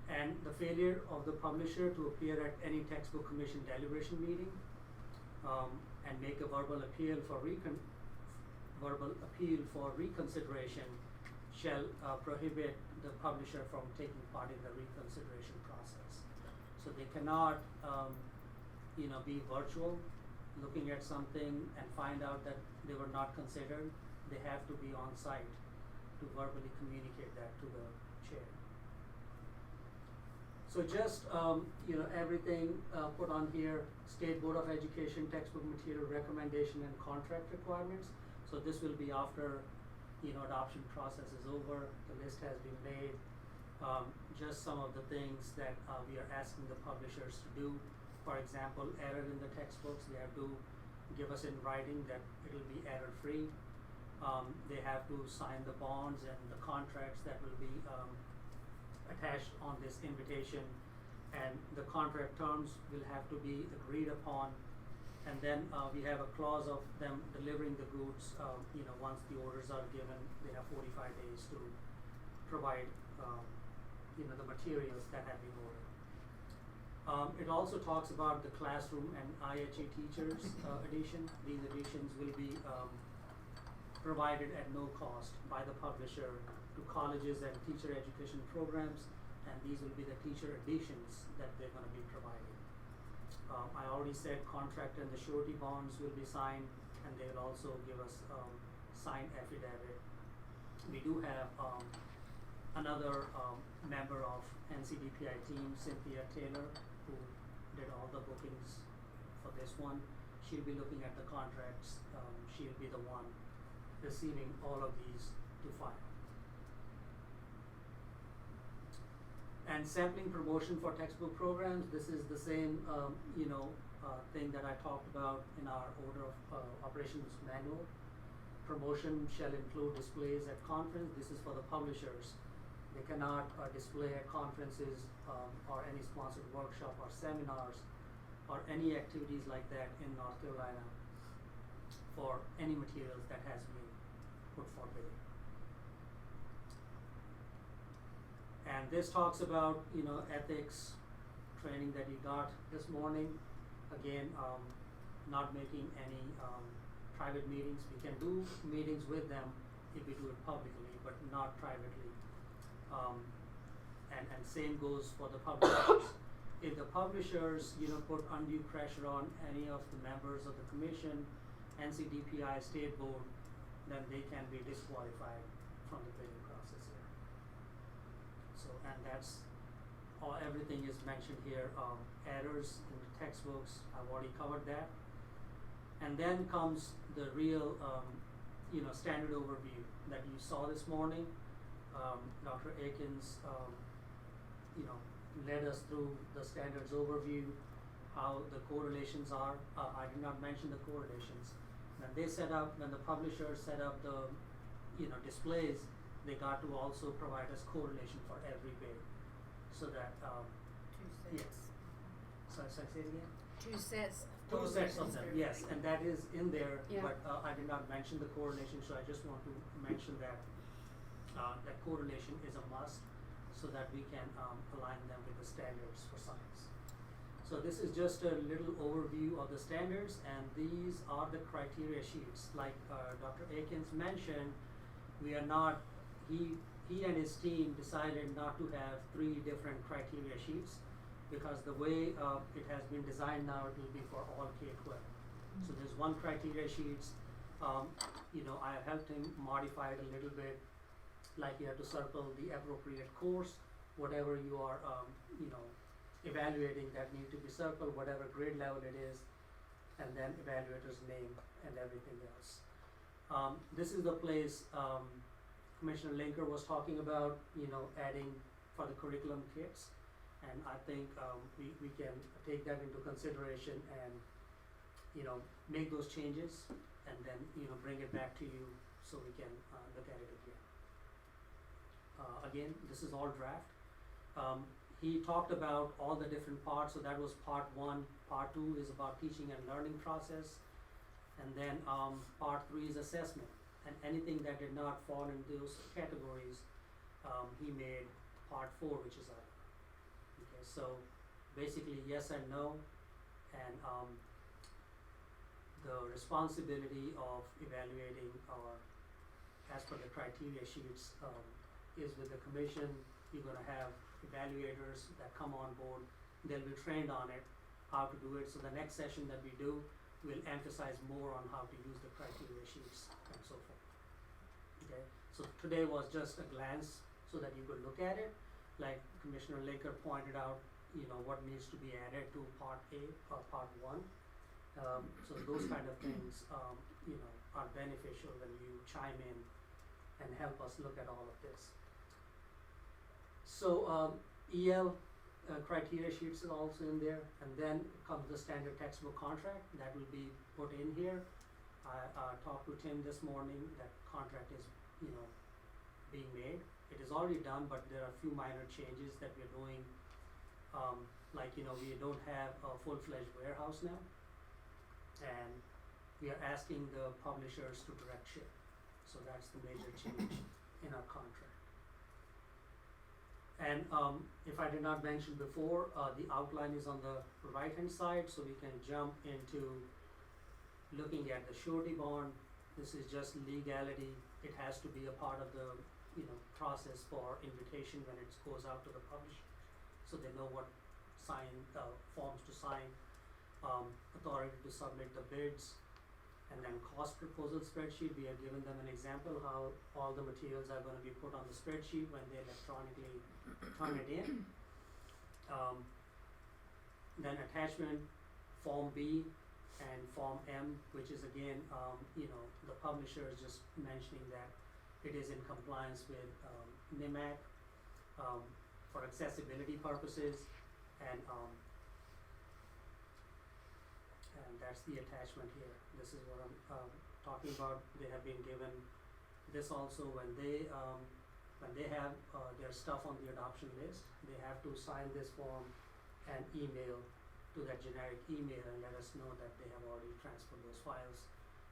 And the failure of the publisher to appear at any textbook commission deliberation meeting and make a verbal appeal for reconsideration shall prohibit the publisher from taking part in the reconsideration process. So they cannot, be virtual, looking at something and find out that they were not considered. They have to be on site to verbally communicate that to the chair. So just, everything put on here, State Board of Education textbook material recommendation and contract requirements. So this will be after, adoption process is over, the list has been made. Just some of the things that we are asking the publishers to do. For example, error in the textbooks, they have to give us in writing that it will be error-free. They have to sign the bonds and the contracts that will be attached on this invitation, and the contract terms will have to be agreed upon. And then we have a clause of them delivering the goods. Once the orders are given, they have 45 days to provide the materials that have been ordered. It also talks about the classroom and IHE teachers edition. These editions will be provided at no cost by the publisher to colleges and teacher education programs, and these will be the teacher editions that they're going to be providing. I already said contract and the surety bonds will be signed, and they will also give us signed affidavit. We do have another member of NCDPI team, Cynthia Taylor, who did all the bookings for this one. She'll be looking at the contracts. She'll be the one receiving all of these to file. And sampling promotion for textbook programs, this is the same thing that I talked about in our order of operations manual. Promotion shall include displays at conference. This is for the publishers. They cannot display at conferences or any sponsored workshop or seminars or any activities like that in North Carolina for any materials that has been put for bidding. And this talks about, ethics training that you got this morning. Again, not making any private meetings. We can do meetings with them if we do it publicly, but not privately. And same goes for the publishers. If the publishers, put undue pressure on any of the members of the commission, NCDPI, State Board, then they can be disqualified from the bidding process here. So, and that's all, everything is mentioned here. Errors in the textbooks, I've already covered that. And then comes the real, standard overview that you saw this morning. Dr. Akins, led us through the standards overview, how the correlations are. I did not mention the correlations. When the publishers set up the, displays, they got to also provide us correlation for every bid, so that 2 sets. yes. So say it again. 2 sets. Two sets of them, yes, and that is in there. Yeah. But I did not mention the correlation, so I just want to mention that that correlation is a must, so that we can align them with the standards for science. So this is just a little overview of the standards, and these are the criteria sheets. Like Dr. Akins mentioned, we are not, he and his team decided not to have 3 different criteria sheets, because the way it has been designed now, it will be for all K-12. So there's one criteria sheets. I have helped him modify it a little bit, like you have to circle the appropriate course, whatever you are, evaluating, that need to be circled, whatever grade level it is, and then evaluator's name and everything else. This is the place Commissioner Linker was talking about, adding for the curriculum kits, and I think we can take that into consideration and make those changes, and then bring it back to you so we can look at it again. Again, this is all draft. He talked about all the different parts, so that was part 1. Part 2 is about teaching and learning process, and then part 3 is assessment, and anything that did not fall in those categories, he made part 4, which is other. Okay, so basically yes and no, and the responsibility of evaluating or as per the criteria sheets is with the commission. You're gonna have evaluators that come on board, they'll be trained on it, how to do it, so the next session that we do, we'll emphasize more on how to use the criteria sheets and so forth. Okay, so today was just a glance so that you could look at it, like Commissioner Laker pointed out, what needs to be added to part A or part 1. So those kind of things, are beneficial when you chime in and help us look at all of this. So EL criteria sheets is also in there, and then comes the standard textbook contract that will be put in here. I talked to Tim this morning, that contract is being made. It is already done, but there are a few minor changes that we're doing. We don't have a full-fledged warehouse now, and we are asking the publishers to direct ship. So that's the major change in our contract. And if I did not mention before, the outline is on the right-hand side, so we can jump into looking at the surety bond. This is just legality. It has to be a part of the process for invitation when it goes out to the publisher, so they know what forms to sign, authority to submit the bids, and then cost proposal spreadsheet. We have given them an example how all the materials are going to be put on the spreadsheet when they electronically turn it in. Then attachment, Form B and Form M, which is again, the publisher is just mentioning that it is in compliance with NIMAC for accessibility purposes, and that's the attachment here. This is what I'm talking about. They have been given this also when they have their stuff on the adoption list. They have to sign this form and email to that generic email and let us know that they have already transferred those files,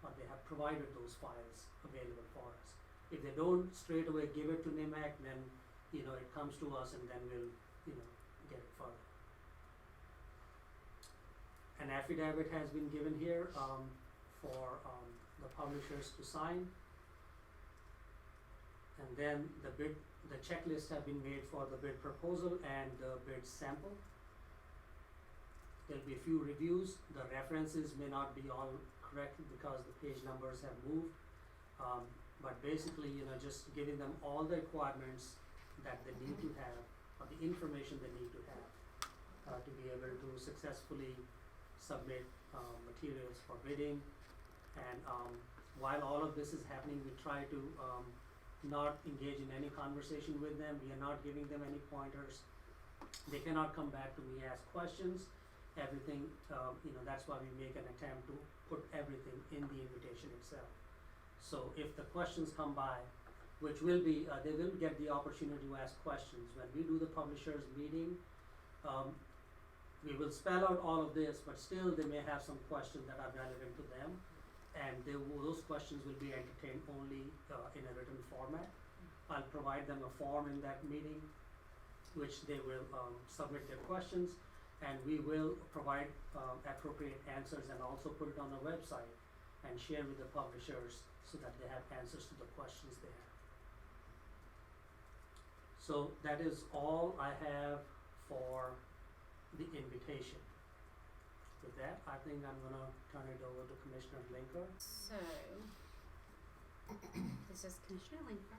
or they have provided those files available for us. If they don't straight away give it to NIMAC, then it comes to us, and then we'll get it further. An affidavit has been given here for the publishers to sign, and then the checklist have been made for the bid proposal and the bid sample. There'll be a few reviews. The references may not be all correct because the page numbers have moved, but basically, just giving them all the requirements that they need to have, or the information they need to have to be able to successfully submit materials for bidding. And while all of this is happening, we try to not engage in any conversation with them. We are not giving them any pointers. They cannot come back to me, ask questions. Everything, that's why we make an attempt to put everything in the invitation itself. So if the questions come by, which will be, they will get the opportunity to ask questions. When we do the publishers meeting, we will spell out all of this, but still they may have some questions that are relevant to them, and those questions will be entertained only in a written format. I'll provide them a form in that meeting, which they will submit their questions, and we will provide appropriate answers and also put it on the website and share with the publishers so that they have answers to the questions they have. So that is all I have for the invitation. With that, I think I'm gonna turn it over to Commissioner Linker. So, this is Commissioner Linker.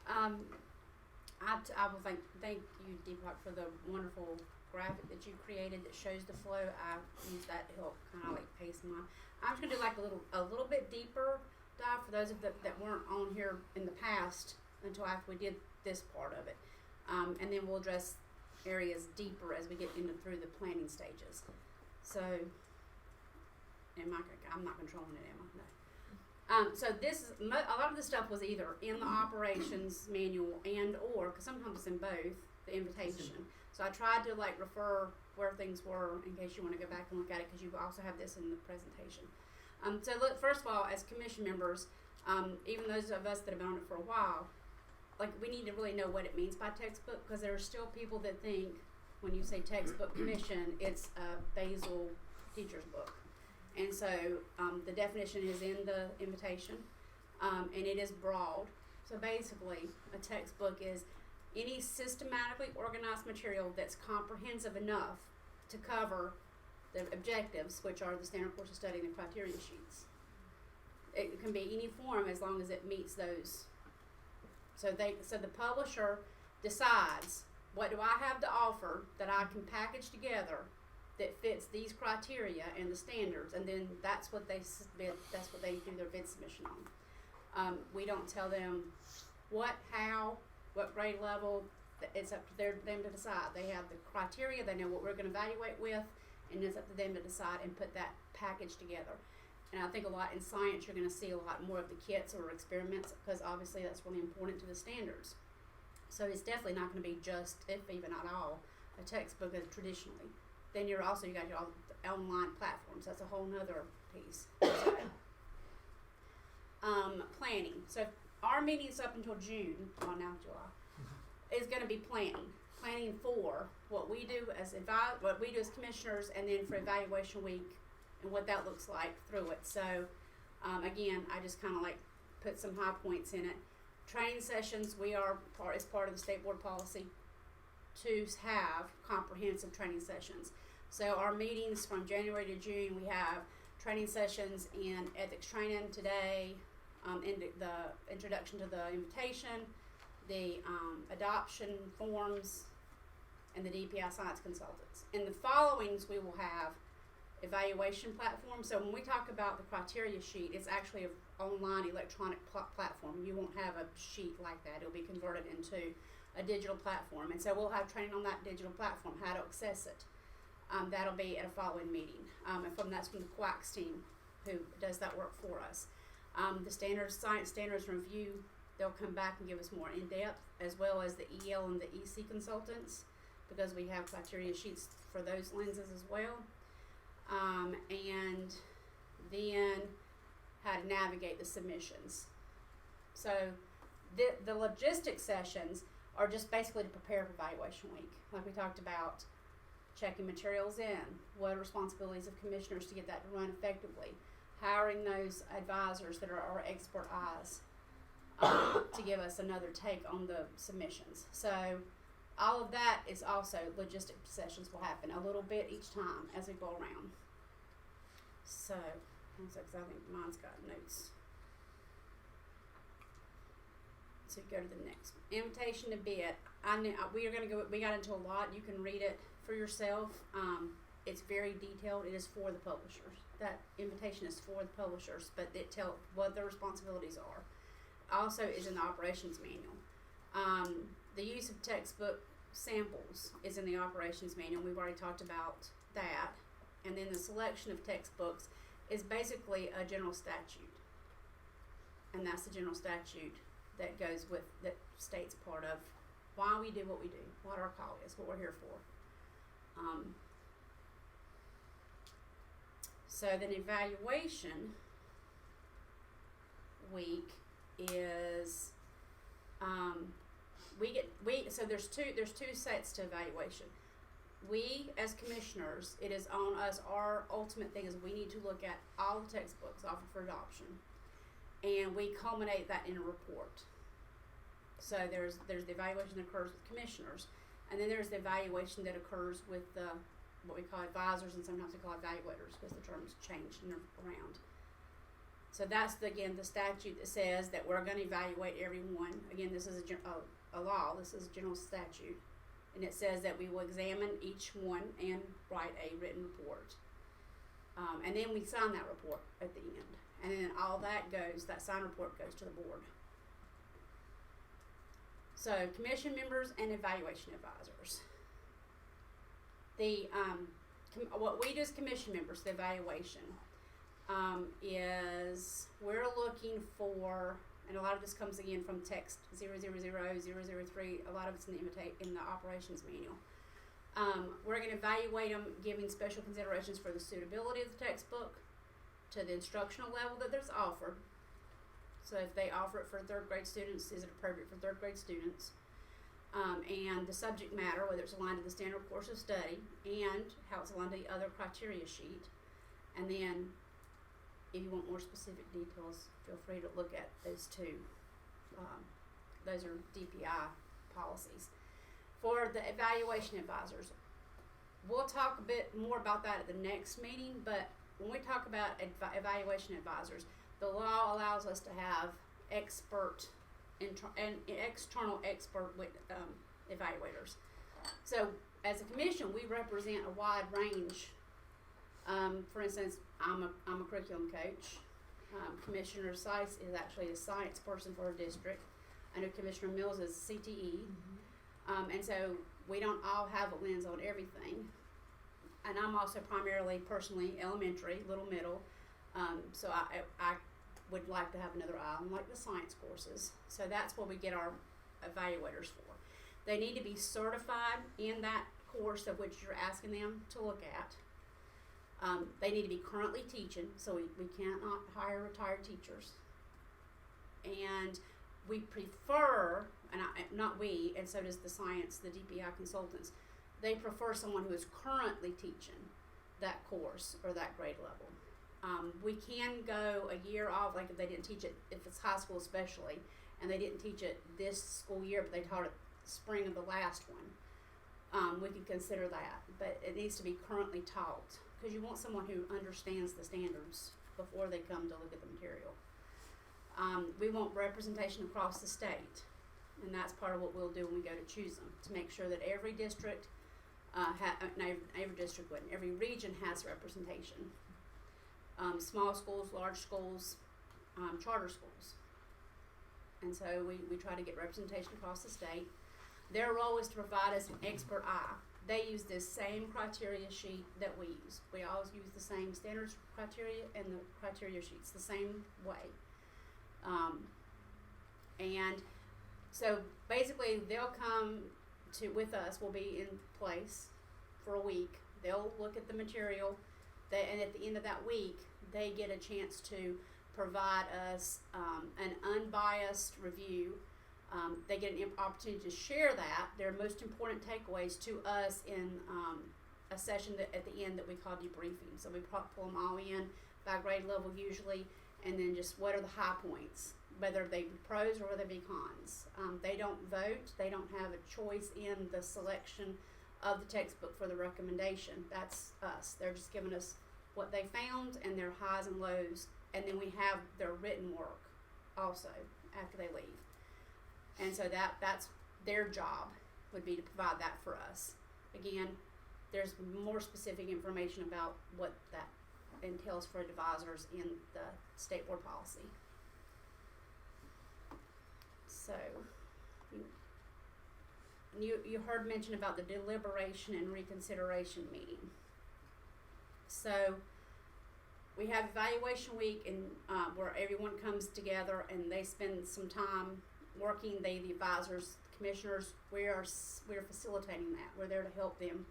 I will thank you, Deepak, for the wonderful graphic that you created that shows the flow. I use that to help kind of like pace mine. I'm just gonna do like a little bit deeper dive for those of that weren't on here in the past until after we did this part of it, and then we'll address areas deeper as we get through the planning stages. So, I'm not controlling it, am I? No. So this is a lot of the stuff was either in the operations manual or because sometimes it's in both the invitation. So I tried to like refer where things were in case you want to go back and look at it because you also have this in the presentation. So look, first of all, as commission members, even those of us that have been on it for a while, like we need to really know what it means by textbook because there are still people that think when you say textbook commission, it's a Basil teacher's book. And so the definition is in the invitation, and it is broad. So basically, a textbook is any systematically organized material that's comprehensive enough to cover the objectives, which are the standard course of study and the criteria sheets. It can be any form as long as it meets those. So the publisher decides, what do I have to offer that I can package together that fits these criteria and the standards, and then that's what they submit, that's what they do their bid submission on. We don't tell them what, how, what grade level. It's up to them to decide. They have the criteria, they know what we're going to evaluate with, and it's up to them to decide and put that package together. And I think a lot in science you're going to see a lot more of the kits or experiments because obviously that's really important to the standards. So it's definitely not going to be just, if even not all, a textbook as traditionally. Then you got your online platforms. That's a whole nother piece. Planning. So our meetings up until June, well now July, is going to be planning. Planning for what we do as commissioners, and then for evaluation week and what that looks like through it. So again, I just kind of like put some high points in it. Training sessions, as part of the state board policy to have comprehensive training sessions. So our meetings from January to June, we have training sessions in ethics training today, in the introduction to the invitation, the adoption forms, and the DPI science consultants. In the followings, we will have evaluation platform. So when we talk about the criteria sheet, it's actually an online electronic platform. You won't have a sheet like that. It'll be converted into a digital platform. And so we'll have training on that digital platform, how to access it. That'll be at a following meeting. That's from the QUACS team who does that work for us. The science standards review, they'll come back and give us more in-depth, as well as the EL and the EC consultants, because we have criteria sheets for those lenses as well. And then how to navigate the submissions. So the logistics sessions are just basically to prepare for evaluation week. Like we talked about, checking materials in, what are responsibilities of commissioners to get that to run effectively, hiring those advisors that are our expert eyes to give us another take on the submissions. So all of that is also logistic sessions will happen a little bit each time as we go around. So, because I think mine's got notes. So go to the next invitation to bid. We got into a lot. You can read it for yourself. It's very detailed. It is for the publishers. That invitation is for the publishers, but it tells what their responsibilities are. Also is in the operations manual. The use of textbook samples is in the operations manual. We've already talked about that. And then the selection of textbooks is basically a general statute. And that's the general statute that states part of why we do what we do, what our call is, what we're here for. So then evaluation week is so there's two sets to evaluation. We as commissioners, it is on us, our ultimate thing is we need to look at all the textbooks offered for adoption, and we culminate that in a report. So there's the evaluation that occurs with commissioners, and then there's the evaluation that occurs with the what we call advisors, and sometimes we call evaluators because the terms change and are around. So that's again the statute that says that we're going to evaluate everyone. Again, this is a law. This is a general statute, and it says that we will examine each one and write a written report. And then we sign that report at the end. And then all that signed report goes to the board. So commission members and evaluation advisors. What we do as commission members, the evaluation, is we're looking for, and a lot of this comes again from text 000, 003, a lot of it's in the operations manual. We're going to evaluate them giving special considerations for the suitability of the textbook to the instructional level that there's offered. So if they offer it for third grade students, is it appropriate for third grade students? And the subject matter, whether it's aligned to the standard course of study and how it's aligned to the other criteria sheet. And then if you want more specific details, feel free to look at those two. Those are DPI policies. For the evaluation advisors, we'll talk a bit more about that at the next meeting, but when we talk about evaluation advisors, the law allows us to have external expert evaluators. So as a commission, we represent a wide range. For instance, I'm a curriculum coach. Commissioner Seiss is actually a science person for her district. I know Commissioner Mills is CTE. And so we don't all have a lens on everything. And I'm also primarily, personally, elementary, little middle. So I would like to have another eye on like the science courses. So that's what we get our evaluators for. They need to be certified in that course of which you're asking them to look at. They need to be currently teaching, so we cannot hire retired teachers. And we prefer, not we, and so does the DPI consultants, they prefer someone who is currently teaching that course or that grade level. We can go a year off, like if they didn't teach it, if it's high school especially, and they didn't teach it this school year, but they taught it spring of the last one. We can consider that, but it needs to be currently taught because you want someone who understands the standards before they come to look at the material. We want representation across the state, and that's part of what we'll do when we go to choose them, to make sure that every district, every region has representation. Small schools, large schools, charter schools. And so we try to get representation across the state. Their role is to provide us an expert eye. They use this same criteria sheet that we use. We always use the same standards criteria and the criteria sheets the same way. And so basically they'll come with us, we'll be in place for a week. They'll look at the material, and at the end of that week, they get a chance to provide us an unbiased review. They get an opportunity to share their most important takeaways to us in a session at the end that we call debriefing. So we pull them all in by grade level usually, and then just what are the high points, whether they be pros or whether they be cons. They don't vote. They don't have a choice in the selection of the textbook for the recommendation. That's us. They're just giving us what they found and their highs and lows, and then we have their written work also after they leave. And so that's their job, would be to provide that for us. Again, there's more specific information about what that entails for advisors in the state board policy. So you heard mention about the deliberation and reconsideration meeting. So we have evaluation week, and where everyone comes together and they spend some time working. The advisors, the commissioners, we're facilitating that. We're there to help them,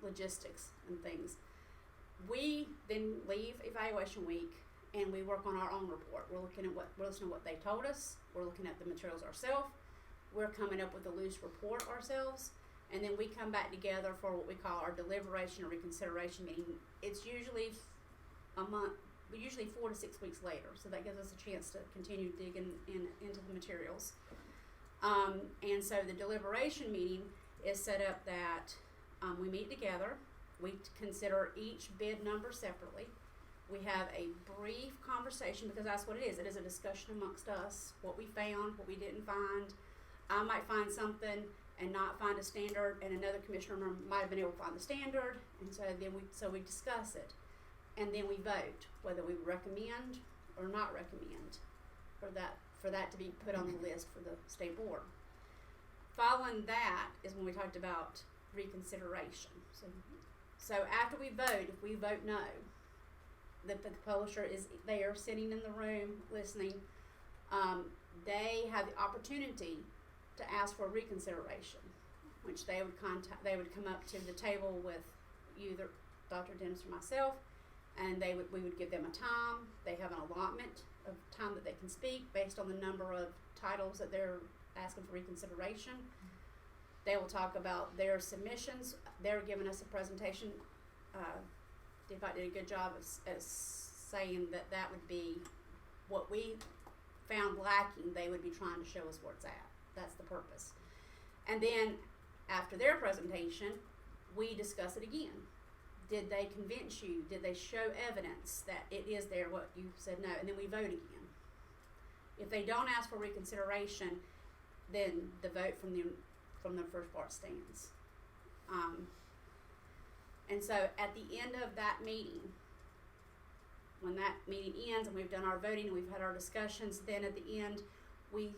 logistics and things. We then leave evaluation week and we work on our own report. We're listening to what they told us. We're looking at the materials ourselves. We're coming up with a loose report ourselves, and then we come back together for what we call our deliberation or reconsideration meeting. It's usually a month but usually 4 to 6 weeks later. So that gives us a chance to continue digging into the materials. And so the deliberation meeting is set up that we meet together. We consider each bid number separately. We have a brief conversation, because that's what it is. It is a discussion amongst us, what we found, what we didn't find. I might find something and not find a standard, and another commissioner member might have been able to find the standard, and so then we discuss it, and then we vote whether we recommend or not recommend for that to be put on the list for the state board. Following that is when we talked about reconsideration. So after we vote, if we vote no, the publisher is there sitting in the room listening. They have the opportunity to ask for reconsideration, which they would come up to the table with either Dr. Dennis or myself, and we would give them a time. They have an allotment of time that they can speak based on the number of titles that they're asking for reconsideration. They will talk about their submissions. They're giving us a presentation. DFOT did a good job of saying that would be what we found lacking. They would be trying to show us where it's at. That's the purpose. And then after their presentation, we discuss it again. Did they convince you? Did they show evidence that it is there what you said no? And then we vote again. If they don't ask for reconsideration, then the vote from the first part stands. And so at the end of that meeting, when that meeting ends and we've done our voting and we've had our discussions, then at the end we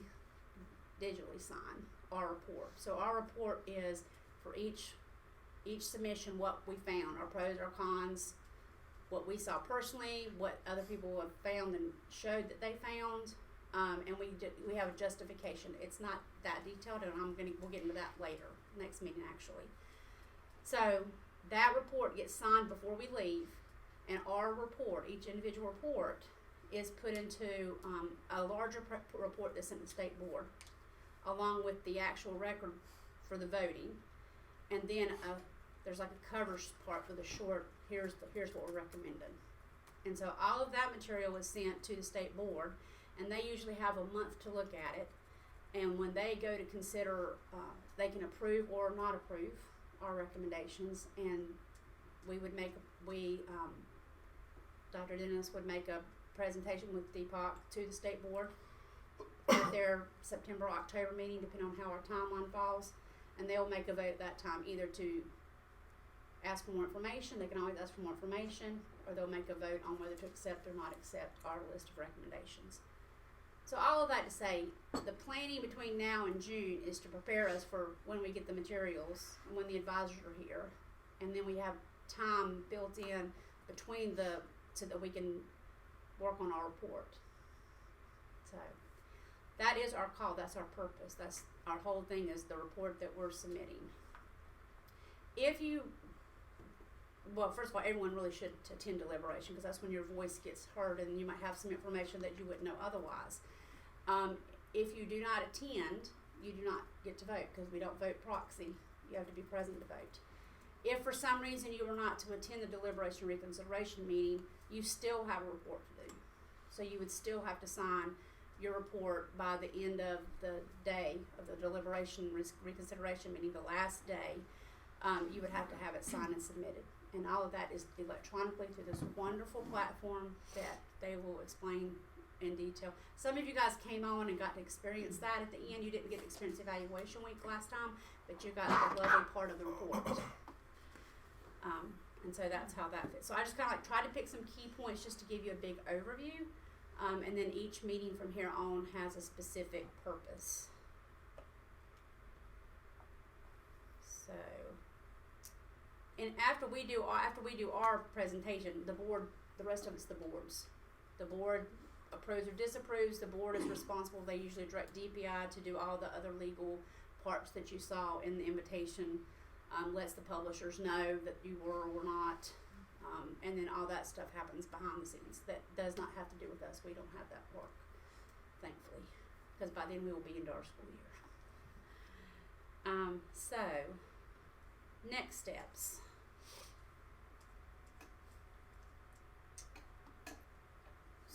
digitally sign our report. So our report is for each submission what we found, our pros, our cons, what we saw personally, what other people have found and showed that they found, and we have a justification. It's not that detailed, and we'll get into that later, next meeting actually. So that report gets signed before we leave, and our report, each individual report, is put into a larger report that's sent to the state board, along with the actual record for the voting, and then there's like a cover part for the short. Here's what we're recommending, and so all of that material is sent to the state board, and they usually have a month to look at it. And when they go to consider, they can approve or not approve our recommendations, and Dr. Dennis would make a presentation with DPOC to the state board at their September or October meeting, depending on how our timeline falls, and they'll make a vote at that time, either to ask for more information. They can always ask for more information, or they'll make a vote on whether to accept or not accept our list of recommendations. So all of that to say, the planning between now and June is to prepare us for when we get the materials and when the advisors are here, and then we have time built in between so that we can work on our report. So that is our call. That's our purpose. That's our whole thing, is the report that we're submitting. Well, first of all, everyone really should attend deliberation, because that's when your voice gets heard and you might have some information that you wouldn't know otherwise. If you do not attend, you do not get to vote, because we don't vote proxy. You have to be present to vote. If for some reason you were not to attend the deliberation reconsideration meeting, you still have a report to do. So you would still have to sign your report by the end of the day of the deliberation reconsideration meeting, the last day. You would have to have it signed and submitted. And all of that is electronically through this wonderful platform that they will explain in detail. Some of you guys came on and got to experience that at the end. You didn't get to experience evaluation week last time, but you got the lovely part of the report. And so that's how that fits. So I just kind of try to pick some key points just to give you a big overview. And then each meeting from here on has a specific purpose. So, and after we do our presentation, the rest of it's the board's. The board approves or disapproves. The board is responsible. They usually direct DPI to do all the other legal parts that you saw in the invitation. Lets the publishers know that you were or were not. And then all that stuff happens behind the scenes. That does not have to do with us. We don't have that work, thankfully, because by then we will be into our school year. So, next steps.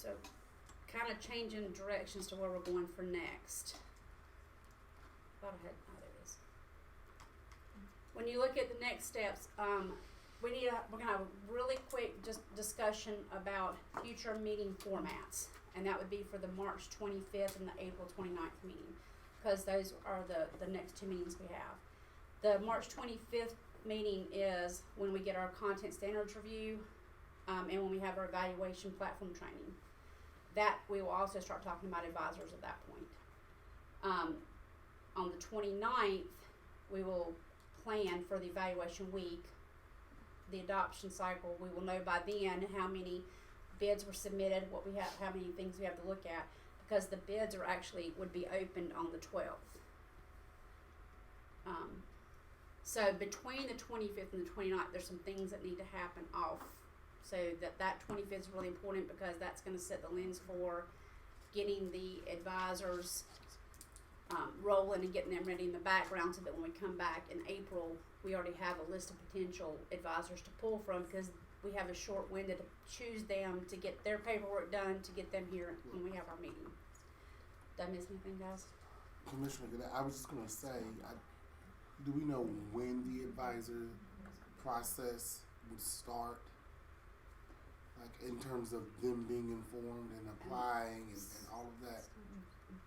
So, kind of changing directions to where we're going for next. Thought I had, oh, there it is. When you look at the next steps, we're gonna have a really quick just discussion about future meeting formats. And that would be for the March 25th and the April 29th meeting, because those are the next two meetings we have. The March 25th meeting is when we get our content standards review, and when we have our evaluation platform training. That we will also start talking about advisors at that point. On the 29th, we will plan for the evaluation week, the adoption cycle. We will know by then how many bids were submitted, what we have, how many things we have to look at, because the bids are actually would be opened on the 12th. So between the 25th and the 29th, there's some things that need to happen off. So that 25th is really important because that's going to set the lens for getting the advisors rolling and getting them ready in the background, so that when we come back in April, we already have a list of potential advisors to pull from, because we have a short window to choose them, to get their paperwork done, to get them here when we have our meeting. Did I miss anything, guys? Commissioner Goodette, I was just gonna say, do we know when the advisor process would start? Like in terms of them being informed and applying and all of that?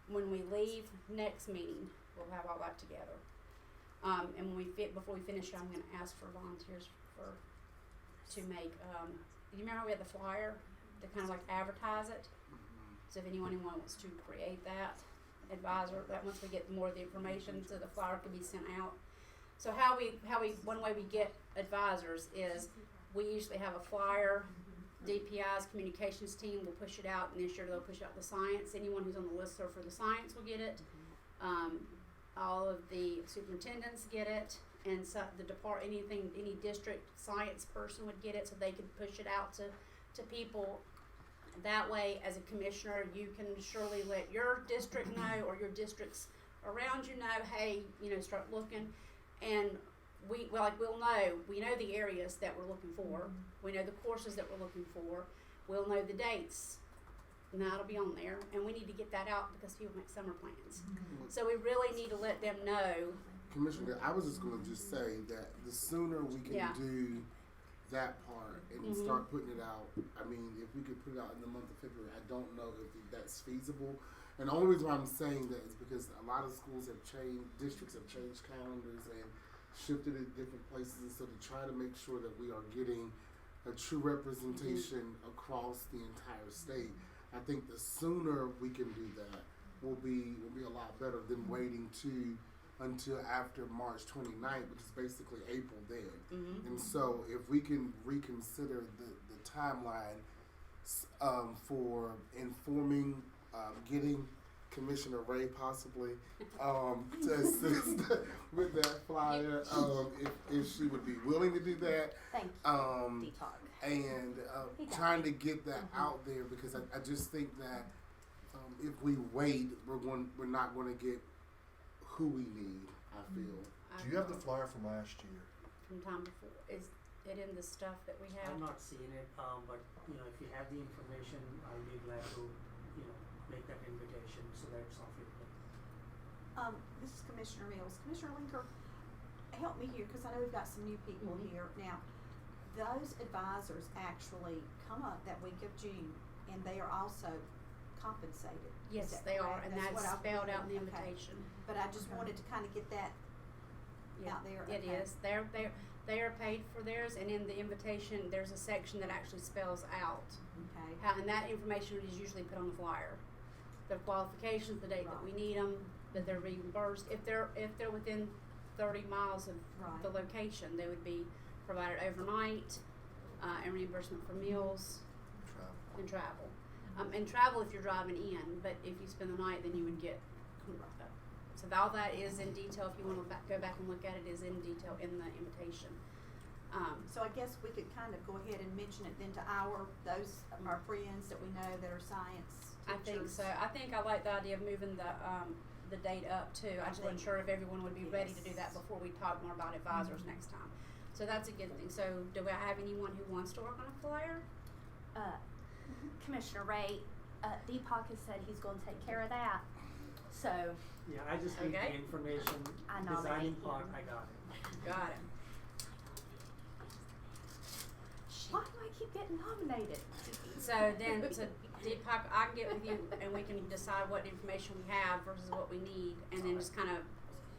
When we leave next meeting, we'll have all that together. And when before we finish, I'm going to ask for volunteers to make. You remember how we had the flyer to kind of like advertise it? So if anyone wants to create that advisor, that once we get more of the information, so the flyer can be sent out. So one way we get advisors is we usually have a flyer. DPI's communications team will push it out, and this year they'll push out the science. Anyone who's on the listserv for the science will get it. All of the superintendents get it, and so any district science person would get it, so they could push it out to people. That way, as a commissioner, you can surely let your district know, or your districts around you know, hey, start looking, and we know the areas that we're looking for. We know the courses that we're looking for. We'll know the dates. And that'll be on there. And we need to get that out because people make summer plans. So we really need to let them know. Commissioner, I was just gonna say that the sooner we can Yeah. do that part and start putting it out. I mean, if we could put it out in the month of February, I don't know if that's feasible. And the only reason why I'm saying that is because a lot of schools have changed, districts have changed calendars and shifted it different places, and so to try to make sure that we are getting a true representation across the entire state, I think the sooner we can do that will be a lot better than waiting until after March 29th, which is basically April then. And so if we can reconsider the timeline for informing, getting Commissioner Ray possibly to assist with that flyer, if she would be willing to do that. Thank you, D-Talk. And trying to get that out there, because I just think that if we wait, we're not going to get who we need, I feel. Do you have the flyer from last year? From time before? Is it in the stuff that we have? I'm not seeing it, but if you have the information, I'll be glad to make that invitation so that it's off your plate. This is Commissioner Mills. Commissioner Linker, help me here, because I know we've got some new people here. Now, those advisors actually come up that week of June, and they are also compensated. Is Yes, that they are, correct? and that's what I spelled out in the believe. Okay. invitation. But I just wanted to kind of get that Yeah, out there. it Okay. is. They are paid for theirs, and in the invitation, there's a section that actually spells out Okay. how, and that information is usually put on the flyer. The qualifications, the date that we need them, that they're reimbursed. If they're within 30 miles of Right. the location, they would be provided overnight, and reimbursement for meals Travel. and travel. And travel if you're driving in, but if you spend the night, then you would get. So all that is in detail. If you want to go back and look at it, is in detail in the invitation. So I guess we could kind of go ahead and mention it then to our friends that we know that are science teachers. I think so. I think I like the idea of moving the date up too. I just wasn't sure if everyone would be ready to do that before we talk more about advisors next time. So that's a good thing. So do I have anyone who wants to work on a flyer? Commissioner Ray, Deepak has said he's going to take care of that. So, Yeah, I just need Okay. the information, I nominate designing him. part, I got it. Got it. why do I keep getting nominated? So then, so Deepak, I can get with you and we can decide what information we have versus what we need, and then just kind of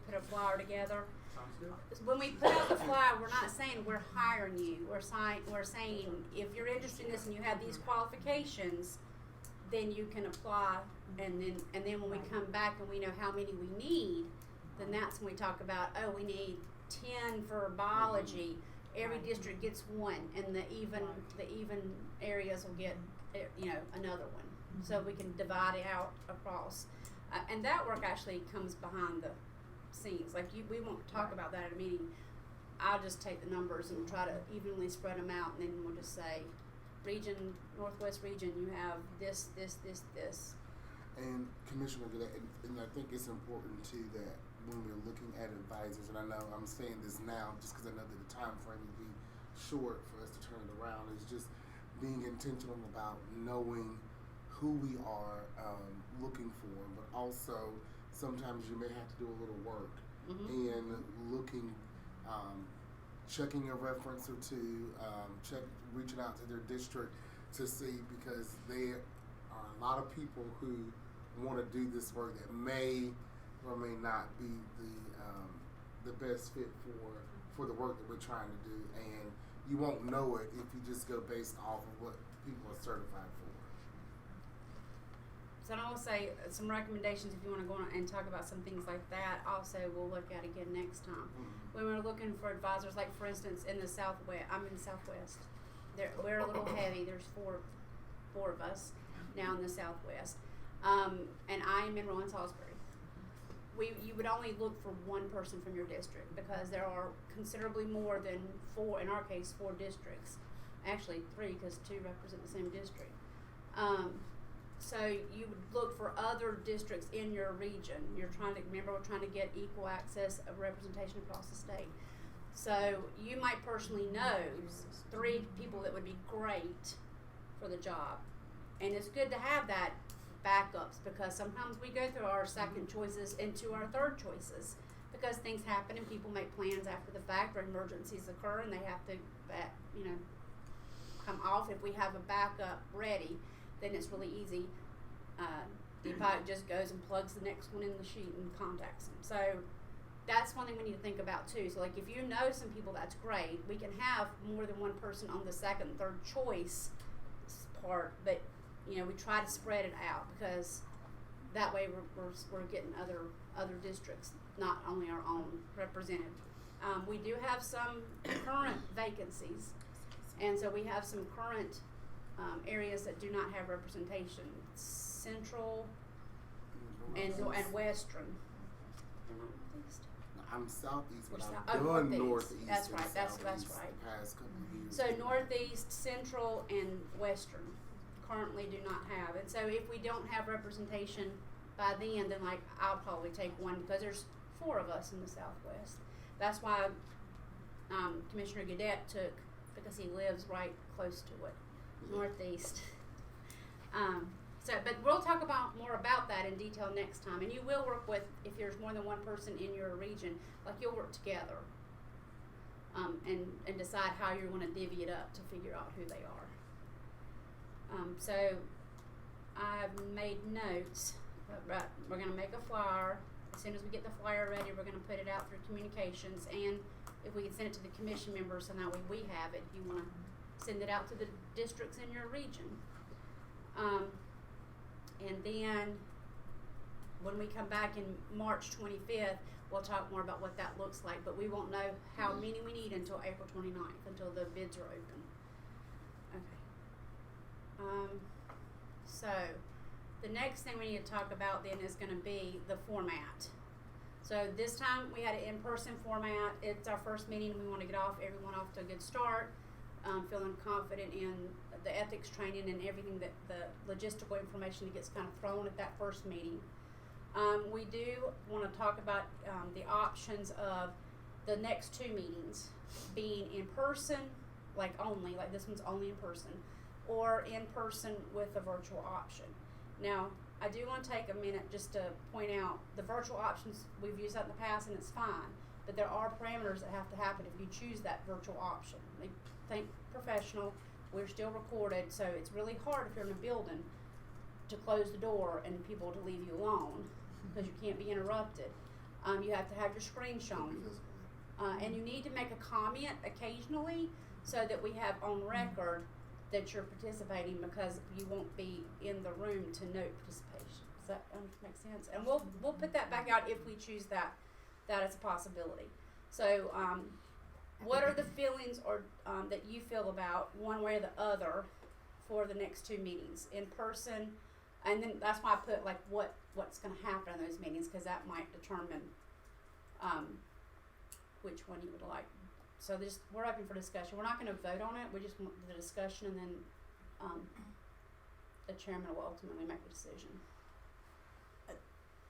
put a flyer together. Sounds good? When we put out the flyer, we're not saying we're hiring you. We're saying if you're interested in this and you have these qualifications, then you can apply. And then when we come back and we know how many we need, then that's when we talk about, oh, we need 10 for biology. Every district gets one, and the even areas will get another one. So we can divide it out across. And that work actually comes behind the scenes. Like we won't talk about that at a meeting. I'll just take the numbers and try to evenly spread them out, and then we'll just say, region, Northwest region, you have this. And Commissioner Gannett, and I think it's important too that when we're looking at advisors, and I know I'm saying this now just because I know that the time frame will be short for us to turn it around, is just being intentional about knowing who we are looking for, but also sometimes you may have to do a little work in looking, checking a reference or two, reaching out to their district to see, because there are a lot of people who want to do this work that may or may not be the best fit for the work that we're trying to do, and you won't know it if you just go based off of what people are certified for. So I will say some recommendations if you want to go on and talk about some things like that. Also, we'll look at again next time. When we're looking for advisors, like for instance in the Southwest, I'm in the Southwest. We're a little heavy. There's four of us now in the Southwest, and I am in Rowan Salisbury. You would only look for one person from your district because there are considerably more than 4, in our case 4 districts. Actually 3 because 2 represent the same district. So you would look for other districts in your region. We're trying to get equal access of representation across the state. So you might personally know 3 people that would be great for the job. And it's good to have that backups, because sometimes we go through our second choices into our third choices because things happen and people make plans after the fact, or emergencies occur and they have to come off. If we have a backup ready, then it's really easy. Deepak just goes and plugs the next one in the sheet and contacts them. So that's one thing we need to think about too. So like if you know some people, that's great. We can have more than one person on the second, third choice part, but we try to spread it out, because that way we're getting other districts, not only our own, represented. We do have some current vacancies, and so we have some current areas that do not have representation: Central and Western. I'm Southeast, but You're I've done Northeast. That's and right. That's Southeast right. The past couple of years. So Northeast, Central, and Western currently do not have. And so if we don't have representation by then like I'll probably take one, because there's 4 of us in the Southwest. That's why Commissioner Gaudet took, because he lives right close to it, Northeast. But we'll talk more about that in detail next time. And you will work with, if there's more than one person in your region, like you'll work together and decide how you're going to divvy it up to figure out who they are. So I've made notes. But we're going to make a flyer. As soon as we get the flyer ready, we're going to put it out through communications. And if we can send it to the commission members, so that way we have it. If you want to send it out to the districts in your region. And then when we come back in March 25th, we'll talk more about what that looks like. But we won't know how many we need until April 29th, until the bids are open. Okay. So the next thing we need to talk about then is going to be the format. So this time we had an in-person format. It's our first meeting, and we want to get everyone off to a good start, feeling confident in the ethics training and everything, that the logistical information that gets kind of thrown at that first meeting. We do want to talk about the options of the next 2 meetings being in person, like this one's only in person, or in person with a virtual option. Now, I do want to take a minute just to point out the virtual options, we've used that in the past and it's fine, but there are parameters that have to happen if you choose that virtual option. Think professional, we're still recorded, so it's really hard if you're in a building to close the door and people to leave you alone because you can't be interrupted. You have to have your screen shown. And you need to make a comment occasionally so that we have on record that you're participating, because you won't be in the room to note participation. Does that make sense? And we'll put that back out if we choose that as a possibility. So what are the feelings or that you feel about one way or the other for the next two meetings in person? And then that's why I put like what's going to happen in those meetings, because that might determine which one you would like. So we're open for discussion. We're not going to vote on it. We just want the discussion, and then the chairman will ultimately make the decision.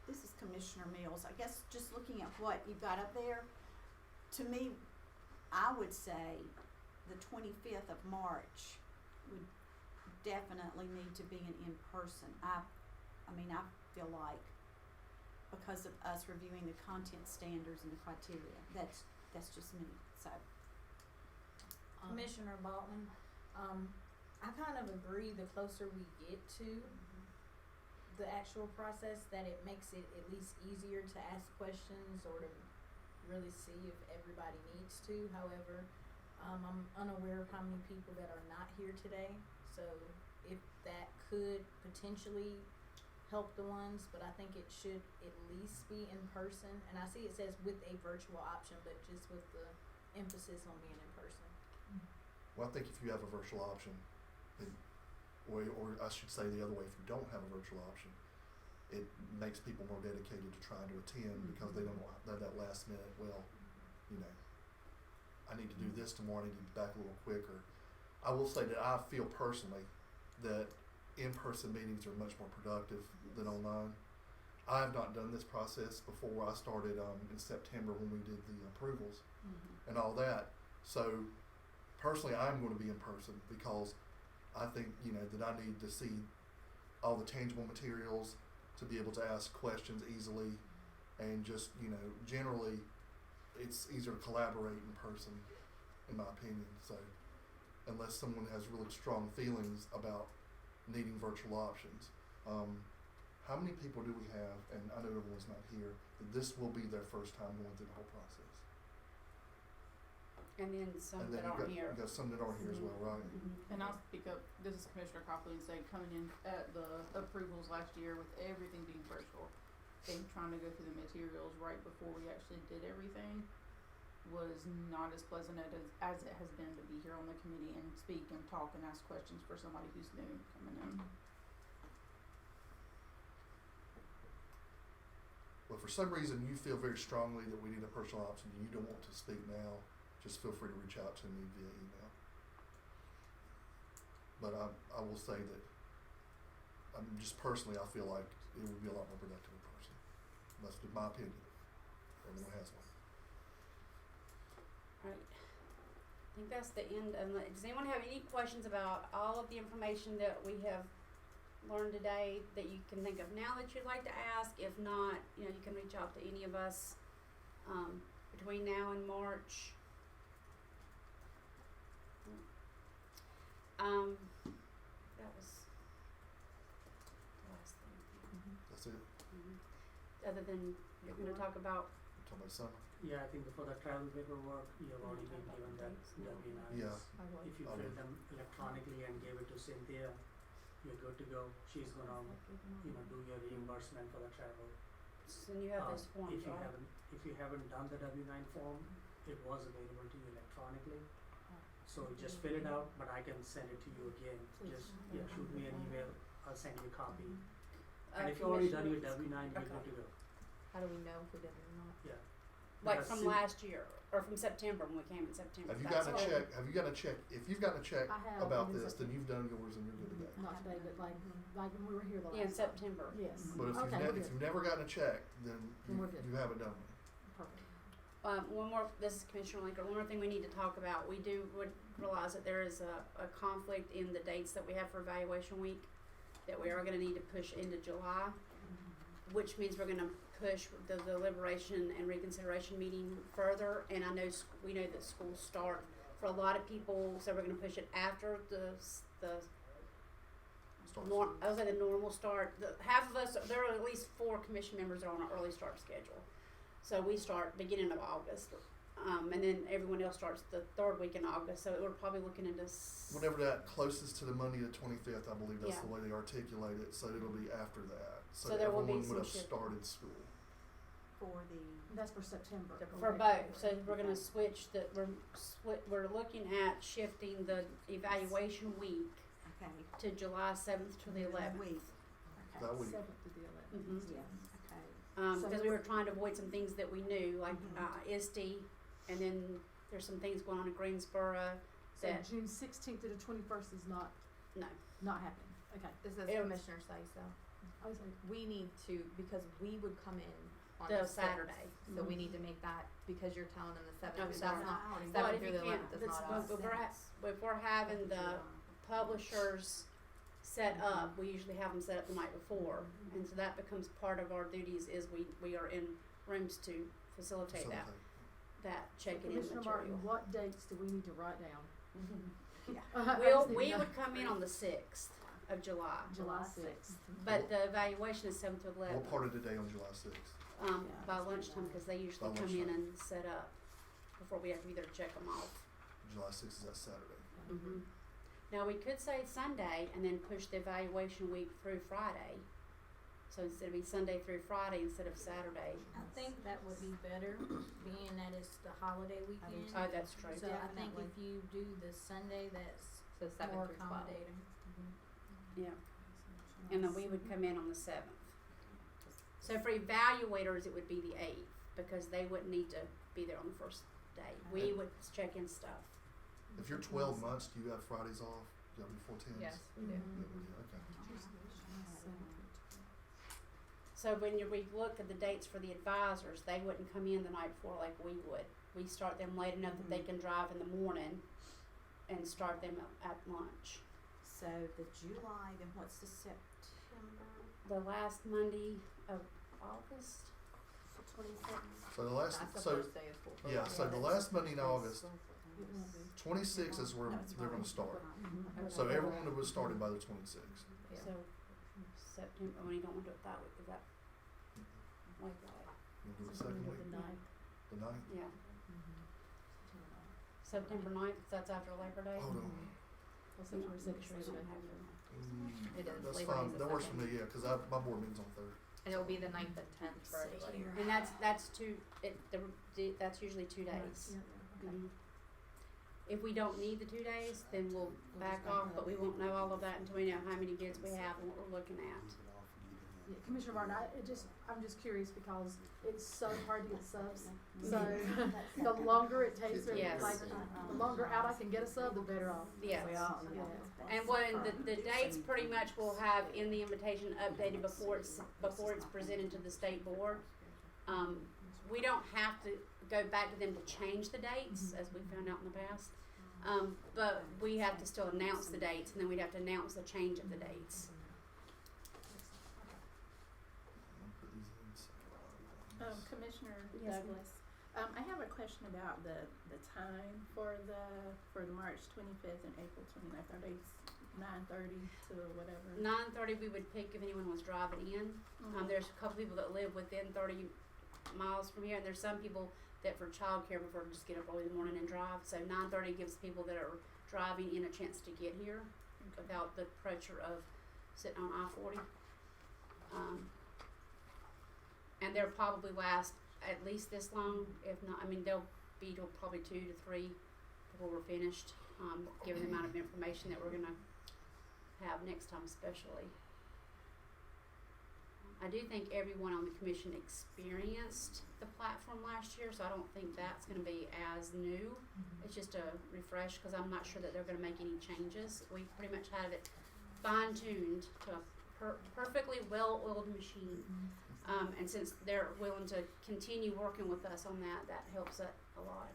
This is Commissioner Mills. I guess just looking at what you've got up there, to me, I would say the 25th of March would definitely need to be an in-person. I mean, I feel like because of us reviewing the content standards and the criteria, that's just me. So, Commissioner Baldwin, I kind of agree. The closer we get to the actual process, that it makes it at least easier to ask questions or to really see if everybody needs to. However, I'm unaware of how many people that are not here today, so if that could potentially help the ones, but I think it should at least be in person. And I see it says with a virtual option, but just with the emphasis on being in person. Well, I think if you have a virtual option, or I should say the other way, if you don't have a virtual option, it makes people more dedicated to trying to attend because they don't have that last minute, well, you know, I need to do this tomorrow, I need to be back a little quicker. I will say that I feel personally that in-person meetings are much more productive than online. I have not done this process before. I started in September when we did the approvals and all that. So personally, I'm going to be in person because I think, you know, that I need to see all the tangible materials to be able to ask questions easily, and just, you know, generally it's easier to collaborate in person, in my opinion. So unless someone has really strong feelings about needing virtual options. How many people do we have, and I know everyone's not here, that this will be their first time going through the whole process? And then some And then that aren't here. you've got some that aren't here as well, right? And I'll speak up, this is Commissioner Copley, and say coming in at the approvals last year with everything being virtual and trying to go through the materials right before we actually did everything was not as pleasant as it has been to be here on the committee and speak and talk and ask questions for somebody who's new coming in. Well, for some reason you feel very strongly that we need a personal option and you don't want to speak now, just feel free to reach out to me via email. But I will say that just personally, I feel like it would be a lot more productive in person. That's my opinion. Everyone has one. Right. I think that's the end. Does anyone have any questions about all of the information that we have learned today that you can think of now that you'd like to ask? If not, you know, you can reach out to any of us between now and March. That was the last thing. That's it. Other than you're going to talk about. Talking about summer. Yeah, I think for the travel paperwork, you have already been given that W-9s. Yeah. If you fill them electronically and give it to Cynthia, you're good to go. She's gonna, you know, do your reimbursement for the travel. So you have those forms, If you right? haven't done the W-9 form, it was available to you electronically. So just fill it out, but I can send it to you again. Just shoot me an email. I'll send you a copy. And if you've already done your W-9, you're good to go. How do we know if we did it or not? Yeah. Like Because from last year or from September when we came in September. Have you That's gotten a all. check? Have you gotten a check? If you've gotten a check I have, about it is this, then you've done yours and you're good to go. Not today, but like when we were here the last Yeah, in time. September. Yes. But if Okay, you've we're if good. you've never gotten a check, then Then we're good. you haven't done it. Perfect. One more, this is Commissioner Linker, one more thing we need to talk about. We would realize that there is a conflict in the dates that we have for evaluation week, that we are gonna need to push into July, which means we're gonna push the deliberation and reconsideration meeting further, and I know, we know that schools start for a lot of people, so we're gonna push it after the I was at the normal start. Half of us, there are at least 4 commission members that are on an early start schedule. So we start beginning of August, and then everyone else starts the 3rd week in August. So we're probably looking into Whatever that closest to the Monday the 25th, I believe that's Yeah. the way they articulate it. So it'll be after that. So there will be everyone some would have shift. started school. For the, That's for September. for both. So we're going to switch we're looking at shifting the evaluation week okay, to July 7th to the 11th. week, okay. That week. 7th to the 11th. Mm-hmm. Yeah, okay. Because we were trying to avoid some things that we knew, like ISTE, and then there's some things going on in Greensboro So that June 16th to the 21st is not no. happening. Okay. This is It'll- Commissioner say so. I was like, We need to, because we would come in on The the 6th, Saturday. so we need to make that, because you're telling them the 7th, Oh, that's Saturday. not, Well, 7th Well, if through you the can't, 11th is that's, not us. if we're having the publishers set up, we usually have them set up the night before, and so that becomes part of our duties. Is we are in rooms to facilitate that checking in Commissioner material. Martin, what dates do we need to write down? We would come in on the 6th of July, July 6th. but the evaluation is 7th to 11th. What part of the day on July 6th? Yeah, By that's lunchtime, because they usually By come in lunchtime. and set up before we have to either check them off. July 6th is that Saturday. Mm-hmm. Now, we could say Sunday and then push the evaluation week through Friday. So instead of be Sunday through Friday instead of Saturday. I think that would be better, being that it's the holiday weekend. Oh, that's true. So I think if you do the Sunday, that's So 7 more through 12. accommodating. Yeah. And then we would come in on the 7th. So for evaluators, it would be the 8th because they wouldn't need to be there on the first day. We would check in stuff. If you're 12 months, do you have Fridays off? Do you have your 410s? Yes, we do. Yeah, we do. Okay. So when we look at the dates for the advisors, they wouldn't come in the night before like we would. We start them late enough that they can drive in the morning and start them at lunch. So the July, then what's the September? The last Monday of August. 27th. So the last, That's the so first day of school. yeah, so the last Monday in August, It won't be. 26 is where No, it's they're going right. to start. Mhm. So everyone would have started by the 26th. Yeah. So September, when you don't want to do it that week, is that like that? You do the second week, The 9th. the 9th. Yeah. September 9th, that's after Labor Day? Hold on. Well, September 6th. Make sure we don't have to- It is. That's Labor fine. Day's the That works for 2nd. me, yeah, because my board meeting's on 3rd. And it'll be the 9th and 10th for everybody. And that's usually 2 days. Yeah. Mhm. If we don't need the 2 days, then we'll back off, but we won't know all of that until we know how many bids we have and what we're looking at. Yeah, Commissioner Martin, I'm just curious because it's so hard to get subs. So the longer it takes, Yes. like the longer out I can get a sub, the better off. Yes. We all know Yeah. that's best. And when the dates pretty much we'll have in the invitation updated before it's presented to the state board. We don't have to go back to them to change the dates, as we found out in the past. But we have to still announce the dates, and then we'd have to announce the change of the dates. Commissioner Yes, Douglas, I have a question about the time for the March 25th and April 29th. Are they 9:30 to whatever? 9:30 we would pick if anyone was driving in. There's a couple people that live within 30 miles from here, and there's some people that for childcare prefer to just get up early in the morning and drive. So 9:30 gives people that are driving in a chance to get here without the pressure of sitting on I-40. And they'll probably last at least this long, if not, I mean, they'll be till probably 2 to 3 before we're finished, given the amount of information that we're gonna have next time especially. I do think everyone on the commission experienced the platform last year, so I don't think that's gonna be as new. It's just a refresh, cause I'm not sure that they're gonna make any changes. We pretty much have it fine-tuned to a perfectly well-oiled machine. And since they're willing to continue working with us on that, that helps it a lot.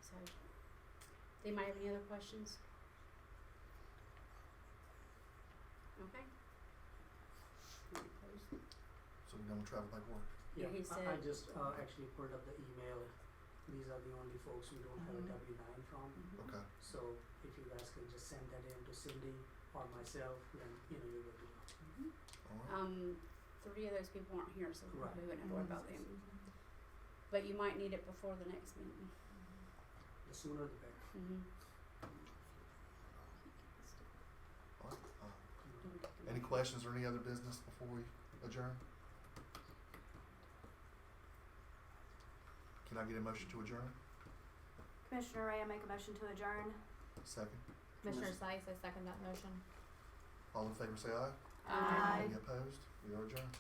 So, do anybody have any other questions? Okay. So we're gonna travel back to work. Yeah, he I said- just actually pulled up the email. These are the only folks we don't have a W-9 from. Okay. So if you guys can just send that in to Cindy or myself, then you're good to go. All right. 3 of those people aren't here, so Right. we wouldn't have to worry about them. But you might need it before the next meeting. The sooner the better. Mm-hmm. All right. Any questions or any other business before we adjourn? Can I get a motion to adjourn? Commissioner Ray, I make a motion to adjourn. Second. Commissioner Sice, I second that motion. All in favor say aye. Aye. Any opposed? We are adjourned.